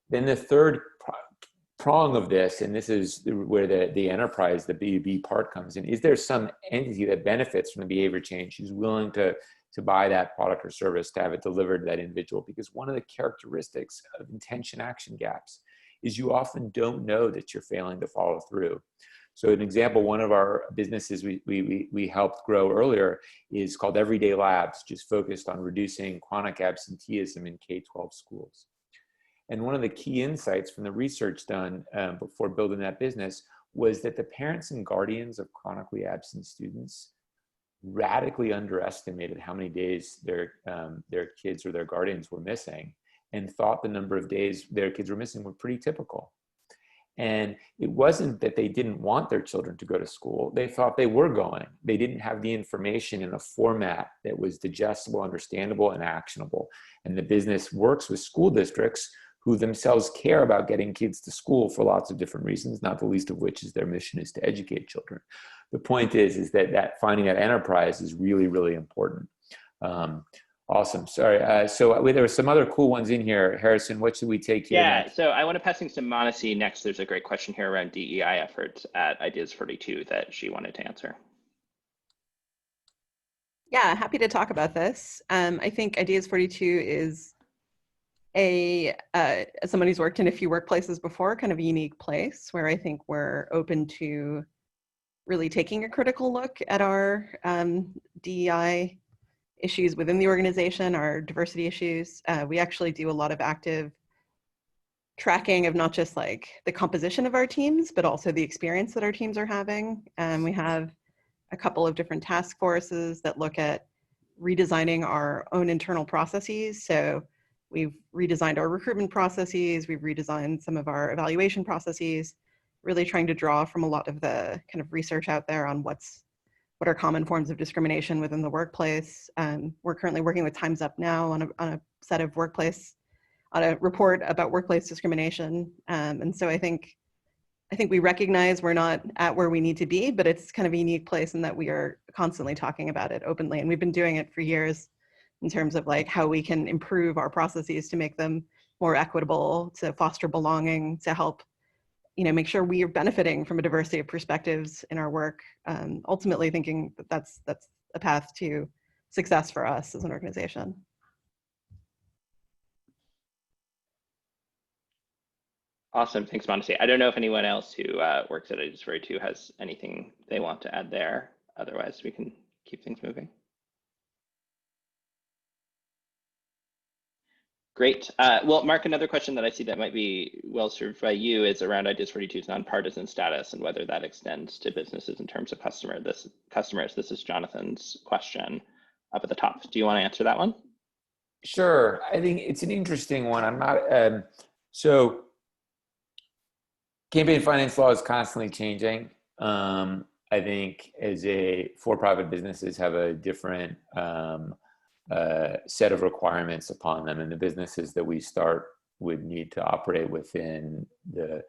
Then the third prong of this, and this is where the enterprise, the B2B part comes in, is there some entity that benefits from the behavior change who's willing to buy that product or service to have it delivered to that individual? Because one of the characteristics of intention action gaps is you often don't know that you're failing to follow through. So an example, one of our businesses we helped grow earlier is called Everyday Labs, just focused on reducing chronic absenteeism in K-12 schools. And one of the key insights from the research done before building that business was that the parents and guardians of chronically absent students radically underestimated how many days their kids or their guardians were missing, and thought the number of days their kids were missing were pretty typical. And it wasn't that they didn't want their children to go to school. They thought they were going. They didn't have the information in a format that was digestible, understandable, and actionable. And the business works with school districts who themselves care about getting kids to school for lots of different reasons, not the least of which is their mission is to educate children. The point is that finding that enterprise is really, really important. Awesome. Sorry. So there were some other cool ones in here. Harrison, what should we take here? Yeah, next? so I want to pass things to Manasi next. There's a great question here around DEI efforts at Ideas 42 that she wanted to answer. Yeah, happy to talk about this. I think Ideas 42 is as someone who's worked in a few workplaces before, kind of a unique place where I think we're open to really taking a critical look at our DEI issues within the organization, our diversity issues. We actually do a lot of active tracking of not just like the composition of our teams, but also the experience that our teams are having. We have a couple of different task forces that look at redesigning our own internal processes. So we've redesigned our recruitment processes, we've redesigned some of our evaluation processes, really trying to draw from a lot of the kind of research out there on what are common forms of discrimination within the workplace. We're currently working with Time's Up now on a set of on a report about workplace discrimination. And so I think we recognize we're not at where we need to be, but it's kind of a unique place in that we are constantly talking about it openly. And we've been doing it for years in terms of like how we can improve our processes to make them more equitable, to foster belonging, to help make sure we are benefiting from a diversity of perspectives in our work, ultimately thinking that that's a path to success for us as an organization. Awesome, thanks, Manasi. I don't know if anyone else who works at Ideas 42 has anything they want to add there. Otherwise, we can keep things moving. Great. Well, Mark, another question that I see that might be well served by you is around Ideas 42's nonpartisan status and whether that extends to businesses in terms of customers. This is Jonathan's question up at the top. Do you want to answer that one? Sure. I think it's an interesting one. I'm not, so campaign finance law is constantly changing. I think as for-profit businesses have a different set of requirements upon them, and the businesses that we start would need to operate within the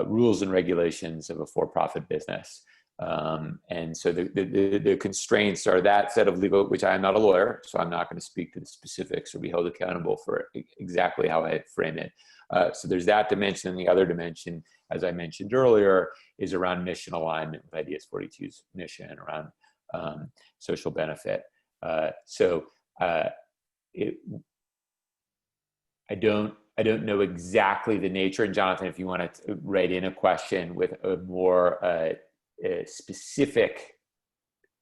rules and regulations of a for-profit business. And so the constraints are that set of legal, which I am not a lawyer, so I'm not going to speak to the specifics or be held accountable for exactly how I frame it. So there's that dimension, and the other dimension, as I mentioned earlier, is around mission alignment with Ideas 42's mission around social benefit. I don't know exactly the nature, and Jonathan, if you want to write in a question with a more specific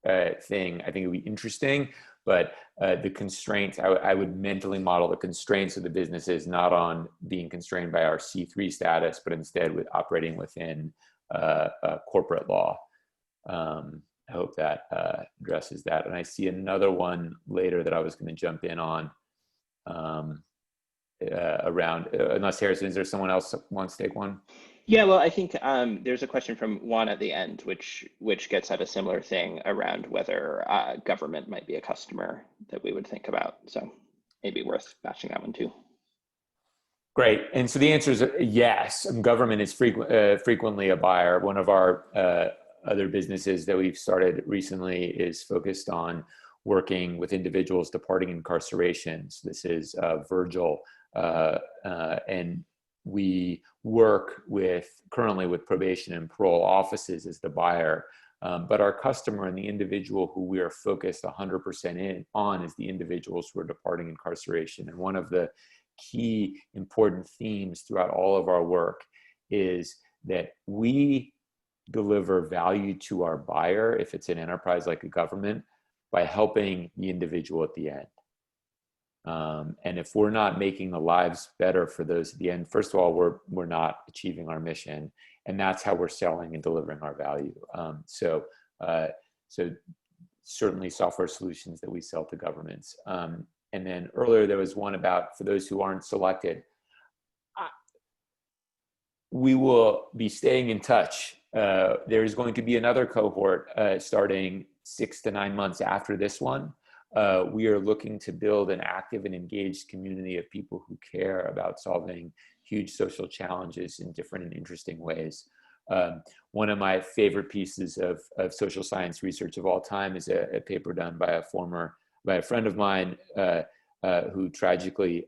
thing, I think it would be interesting. But the constraints, I would mentally model the constraints of the businesses not on being constrained by our C3 status, but instead with operating within corporate law. I hope that addresses that. And I see another one later that I was going to jump in on around, unless Harrison, is there someone else that wants to take one? Yeah, well, I think there's a question from Juan at the end, which gets at a similar thing around whether government might be a customer that we would think about. So maybe worth batching that one too. Great. And so the answer is yes. Government is frequently a buyer. One of our other businesses that we've started recently is focused on working with individuals departing incarceration. So this is Virgil, and we work currently with probation and parole offices as the buyer, but our customer and the individual who we are focused 100% on is the individuals who are departing incarceration. And one of the key important themes throughout all of our work is that we deliver value to our buyer, if it's an enterprise like a government, by helping the individual at the end. And if we're not making the lives better for those at the end, first of all, we're not achieving our mission, and that's how we're selling and delivering our value. So certainly software solutions that we sell to governments. And then earlier there was one about, for those who aren't selected, we will be staying in touch. There is going to be another cohort starting 6 to 9 months after this one. We are looking to build an active and engaged community of people who care about solving huge social challenges in different and interesting ways. One of my favorite pieces of social science research of all time is a paper done by a friend of mine who tragically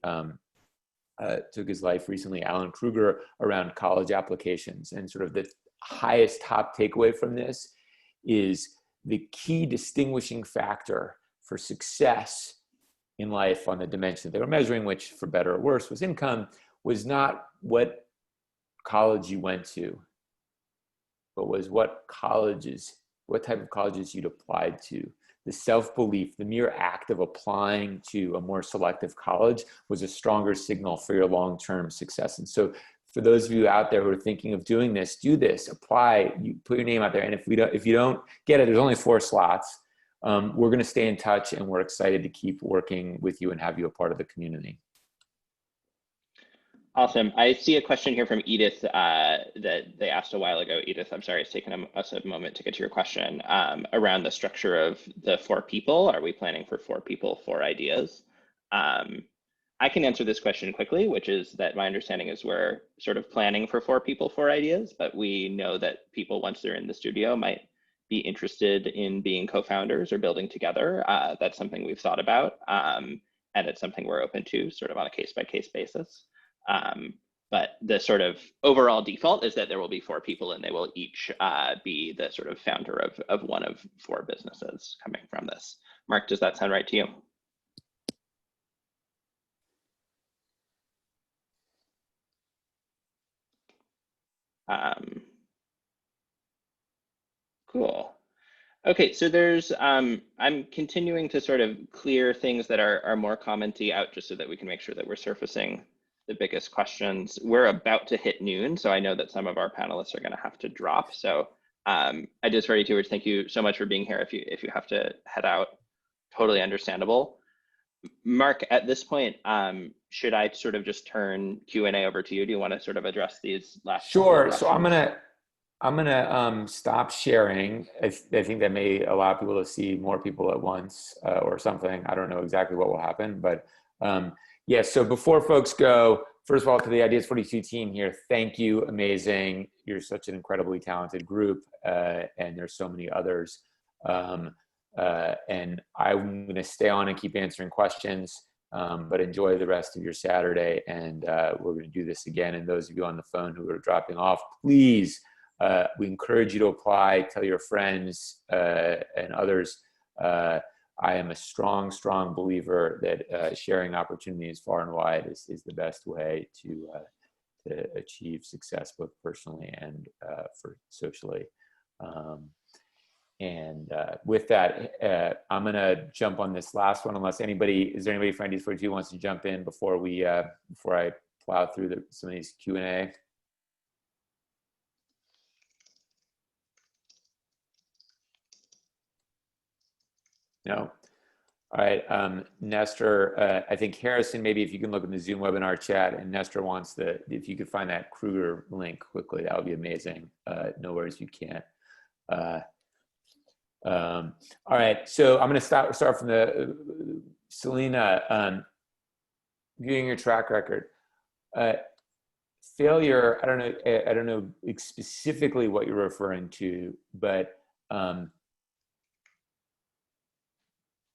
took his life recently, Alan Kruger, around college applications. And sort of the highest top takeaway from this is the key distinguishing factor for success in life on the dimension that they were measuring, which for better or worse was income, was not what college you went to, but was what type of colleges you'd applied to. The self-belief, the mere act of applying to a more selective college was a stronger signal for your long-term success. And so for those of you out there who are thinking of doing this, do this, apply, you put your name out there. And if you don't get it, there's only 4 slots. We're going to stay in touch, and we're excited to keep working with you and have you a part of the community. Awesome. I see a question here from Edith that they asked a while ago. Edith, I'm sorry, it's taken us a moment to get to your question around the structure of the 4 people. Are we planning for 4 people, 4 ideas? I can answer this question quickly, which is that my understanding is we're sort of planning for 4 people, 4 ideas, but we know that people, once they're in the studio, might be interested in being co-founders or building together. That's something we've thought about, and it's something we're open to sort of on a case-by-case basis. But the sort of overall default is that there will be 4 people, and they will each be the sort of founder of one of 4 businesses coming from this. Mark, does that sound right to you? Cool. Okay, so there's, I'm continuing to sort of clear things that are more commenty out just so that we can make sure that we're surfacing the biggest questions. We're about to hit noon, so I know that some of our panelists are going to have to drop. So Ideas 42, thank you so much for being here. If you have to head out, totally understandable. Mark, at this point, should I sort of just turn Q&A over to you? Do you want to sort of address these last? Sure. So I'm gonna stop sharing. I think that may allow people to see more people at once or something. I don't know exactly what will happen, but yeah. So before folks go, first of all, to the Ideas 42 team here, thank you, amazing. You're such an incredibly talented group, and there's so many others. And I'm gonna stay on and keep answering questions, but enjoy the rest of your Saturday, and we're gonna do this again. And those of you on the phone who are dropping off, please, we encourage you to apply, tell your friends and others. I am a strong, strong believer that sharing opportunities far and wide is the best way to achieve success, both personally and for socially. With that, I'm gonna jump on this last one. Unless is there anybody from Ideas 42 who wants to jump in before before I plow through some of these Q&A? No. All right, Nestor, I think Harrison, maybe if you can look in the Zoom webinar chat, and Nestor wants if you could find that Kruger link quickly, that would be amazing. No worries, you can't. All right, so I'm gonna start from Selena, viewing your track record. Failure, I don't know specifically what you're referring to, but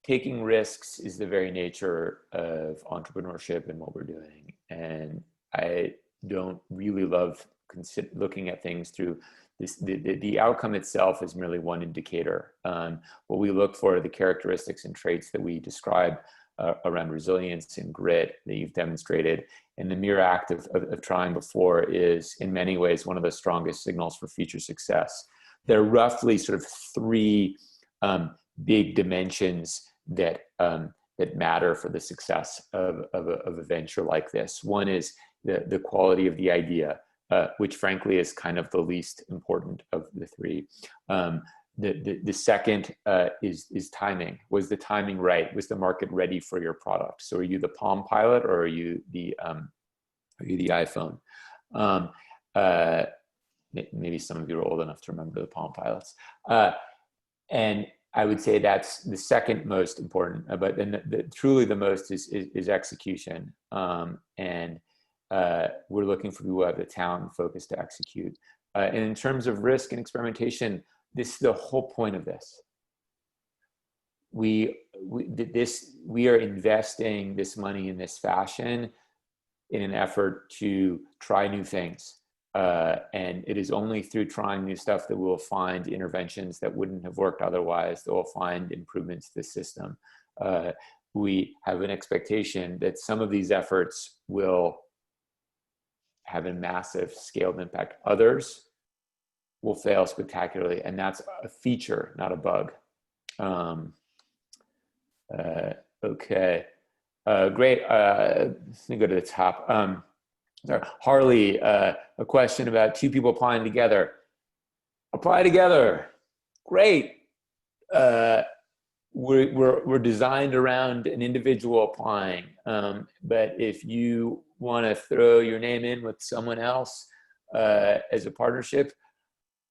taking risks is the very nature of entrepreneurship and what we're doing. And I don't really love looking at things through this. The outcome itself is merely one indicator. What we look for are the characteristics and traits that we describe around resilience and grit that you've demonstrated. And the mere act of trying before is in many ways one of the strongest signals for future success. There are roughly sort of three big dimensions that matter for the success of a venture like this. One is the quality of the idea, which frankly is kind of the least important of the three. The second is timing. Was the timing right? Was the market ready for your product? So are you the Palm Pilot or are you the iPhone? Maybe some of you are old enough to remember the Palm Pilots. And I would say that's the second most important, but then truly the most is execution. And we're looking for people who have the talent and focus to execute. And in terms of risk and experimentation, this is the whole point of this. We are investing this money in this fashion in an effort to try new things. And it is only through trying new stuff that we'll find interventions that wouldn't have worked otherwise, that we'll find improvements to the system. We have an expectation that some of these efforts will have a massive scaled impact. Others will fail spectacularly, and that's a feature, not a bug. Okay, great. Let me go to the top. Harley, a question about two people applying together. Apply together, great. We're designed around an individual applying, but if you want to throw your name in with someone else as a partnership,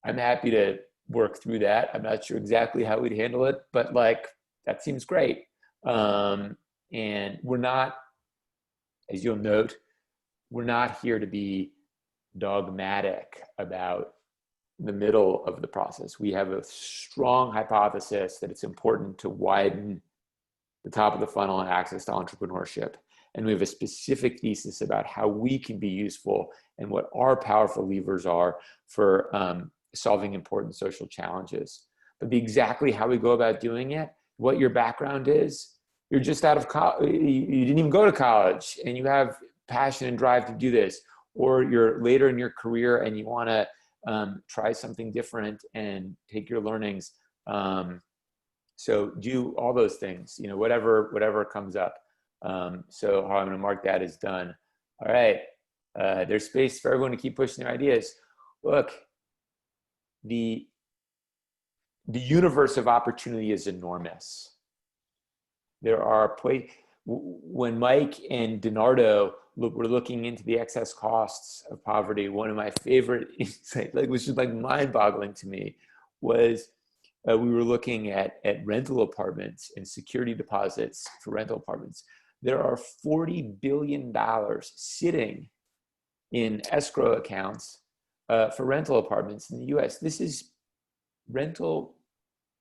I'm happy to work through that. I'm not sure exactly how we'd handle it, but like that seems great. And we're not, as you'll note, we're not here to be dogmatic about the middle of the process. We have a strong hypothesis that it's important to widen the top of the funnel and access to entrepreneurship. And we have a specific thesis about how we can be useful and what our powerful levers are for solving important social challenges. But exactly how we go about doing it, what your background is, you're just out of college, you didn't even go to college, and you have passion and drive to do this, or you're later in your career and you want to try something different and take your learnings. So do all those things, you know, whatever comes up. So how I'm going to mark that as done. All right. There's space for everyone to keep pushing their ideas. Look, the universe of opportunity is enormous. There are when Mike and Donardo were looking into the excess costs of poverty, one of my favorite insights, which is like mind-boggling to me, was we were looking at rental apartments and security deposits for rental apartments. There are $40 billion sitting in escrow accounts for rental apartments in the US. This is rental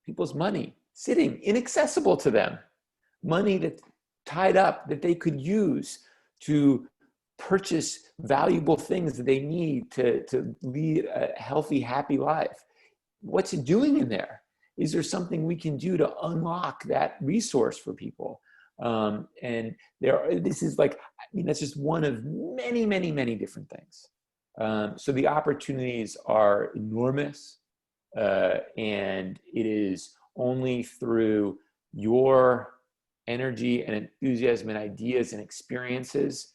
people's money sitting inaccessible to them, money that's tied up that they could use to purchase valuable things that they need to lead a healthy, happy life. What's it doing in there? Is there something we can do to unlock that resource for people? And this is like, I mean, that's just one of many, many, many different things. So the opportunities are enormous, and it is only through your energy and enthusiasm and ideas and experiences,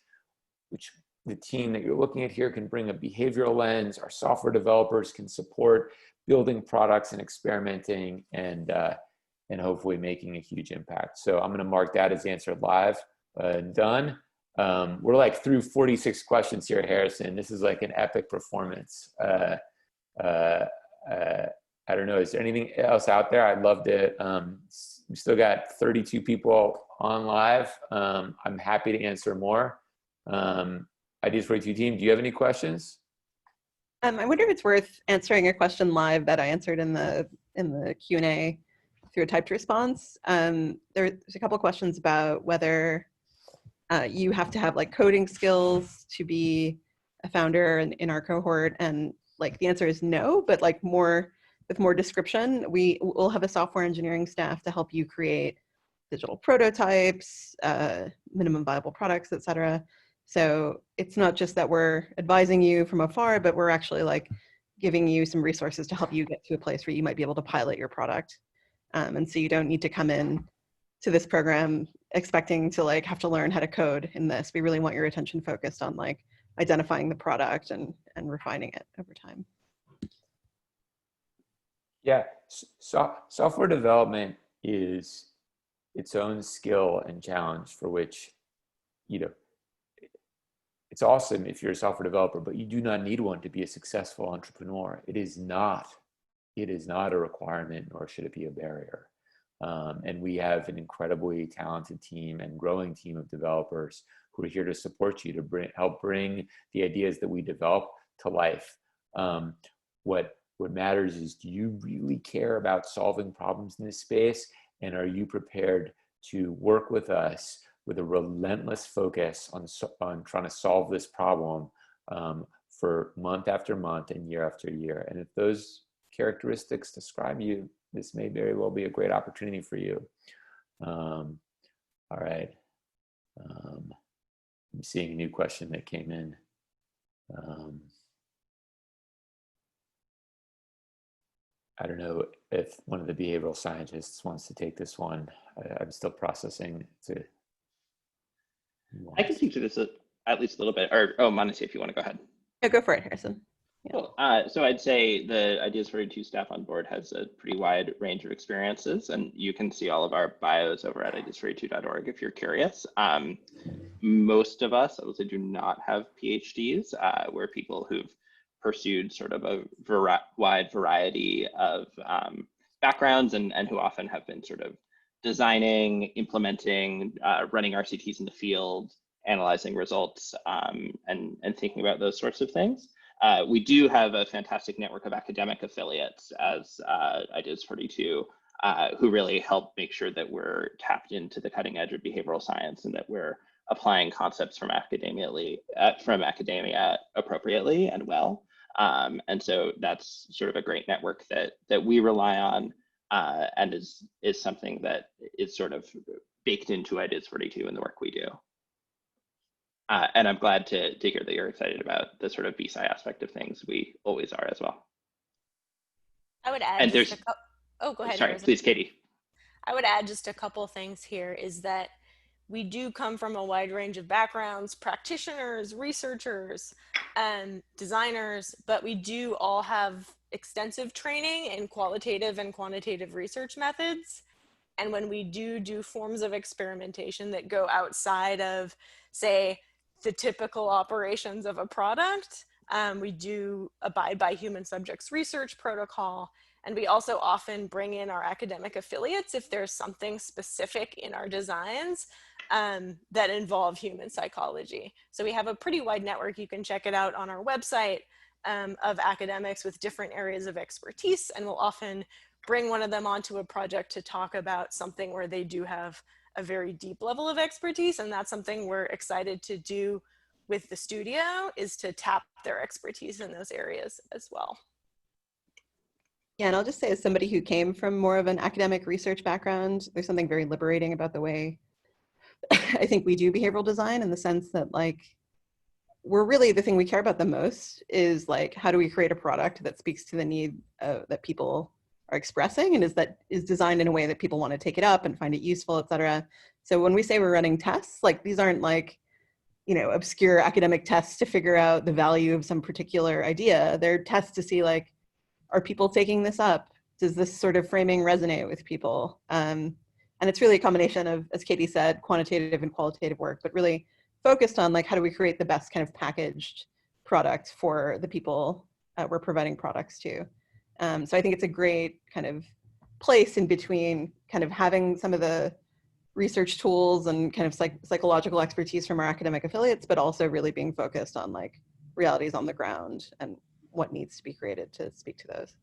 which the team that you're looking at here can bring a behavioral lens. Our software developers can support building products and experimenting and hopefully making a huge impact. So I'm going to mark that as answered live and done. We're like through 46 questions here, Harrison. This is like an epic performance. I don't know, is there anything else out there? I'd love to, we still got 32 people on live. I'm happy to answer more. Ideas 42 team, do you have any questions? I wonder if it's worth answering a question live that I answered in the Q&A through a typed response. There's a couple of questions about whether you have to have like coding skills to be a founder in our cohort, and like the answer is no, but like with more description, we will have a software engineering staff to help you create digital prototypes, minimum viable products, et cetera. So it's not just that we're advising you from afar, but we're actually like giving you some resources to help you get to a place where you might be able to pilot your product. And so you don't need to come in to this program expecting to like have to learn how to code in this. We really want your attention focused on like identifying the product and refining it over time. Yeah, software development is its own skill and challenge for which, it's awesome if you're a software developer, but you do not need one to be a successful entrepreneur. It is not a requirement, nor should it be a barrier. And we have an incredibly talented team and growing team of developers who are here to support you, to help bring the ideas that we develop to life. What matters is, do you really care about solving problems in this space? And are you prepared to work with us with a relentless focus on trying to solve this problem for month after month and year after year? And if those characteristics describe you, this may very well be a great opportunity for you. All right. I'm seeing a new question that came in. I don't know if one of the behavioral scientists wants to take this one. I'm still processing. I can speak to this at least a little bit. Or, oh, Manasi, if you want to go ahead. Yeah, go for it, Harrison. Yeah. Cool. So I'd say the Ideas 42 staff on board has a pretty wide range of experiences, and you can see all of our bios over at ideas42.org if you're curious. Most of us, I would say, do not have PhDs. We're people who've pursued sort of a wide variety of backgrounds and who often have been sort of designing, implementing, running RCTs in the field, analyzing results, and thinking about those sorts of things. We do have a fantastic network of academic affiliates as Ideas 42, who really help make sure that we're tapped into the cutting edge of behavioral science and that we're applying concepts from academia appropriately and well. And so that's sort of a great network that we rely on, and is something that is sort of baked into Ideas 42 and the work we do. And I'm glad to hear that you're excited about the sort of BSci aspect of things. We always are as well. I would add, and just oh, go ahead. Sorry, please, Katie. I would add just a couple things here is that we do come from a wide range of backgrounds, practitioners, researchers, designers, but we do all have extensive training in qualitative and quantitative research methods. And when we do forms of experimentation that go outside of, say, the typical operations of a product, we do abide by human subjects research protocol. And we also often bring in our academic affiliates if there's something specific in our designs that involve human psychology. So we have a pretty wide network. You can check it out on our website of academics with different areas of expertise, and we'll often bring one of them onto a project to talk about something where they do have a very deep level of expertise, and that's something we're excited to do with the studio, is to tap their expertise in those areas as well. Yeah, and I'll just say, as somebody who came from more of an academic research background, there's something very liberating about the way I think we do behavioral design, in the sense that, like, we're really, the thing we care about the most is, like, how do we create a product that speaks to the need that people are expressing, and is designed in a way that people want to take it up and find it useful, et cetera. So when we say we're running tests, like, these aren't like, you know, obscure academic tests to figure out the value of some particular idea. They're tests to see, like, are people taking this up? Does this sort of framing resonate with people? And it's really a combination of, as Katie said, quantitative and qualitative work, but really focused on, like, how do we create the best kind of packaged product for the people we're providing products to. So I think it's a great kind of place in between kind of having some of the research tools and kind of psychological expertise from our academic affiliates, but also really being focused on, like, realities on the ground and what needs to be created to speak to those.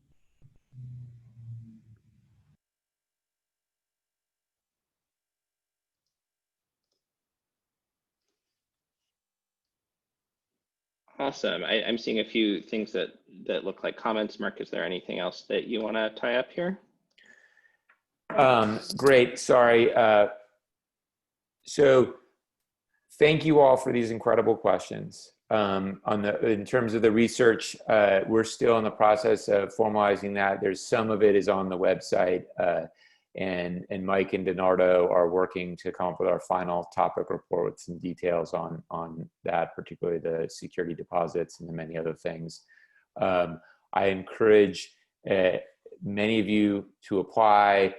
Awesome. I'm seeing a few things that look like comments. Mark, is there anything else that you want to tie up here? Great. Sorry. So thank you all for these incredible questions. In terms of the research, we're still in the process of formalizing that. There's some of it is on the website, and Mike and Donardo are working to come up with our final topic report with some details on that, particularly the security deposits and the many other things. I encourage many of you to apply,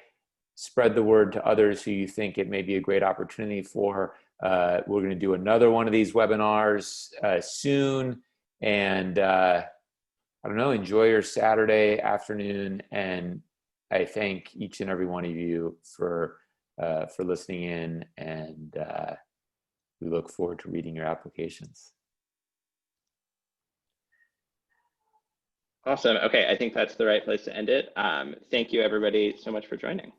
spread the word to others who you think it may be a great opportunity for. We're going to do another one of these webinars soon, and I don't know, enjoy your Saturday afternoon, and I thank each and every one of you for listening in, and we look forward to reading your applications. Awesome. Okay, I think that's the right place to end it. Thank you, everybody, so much for joining.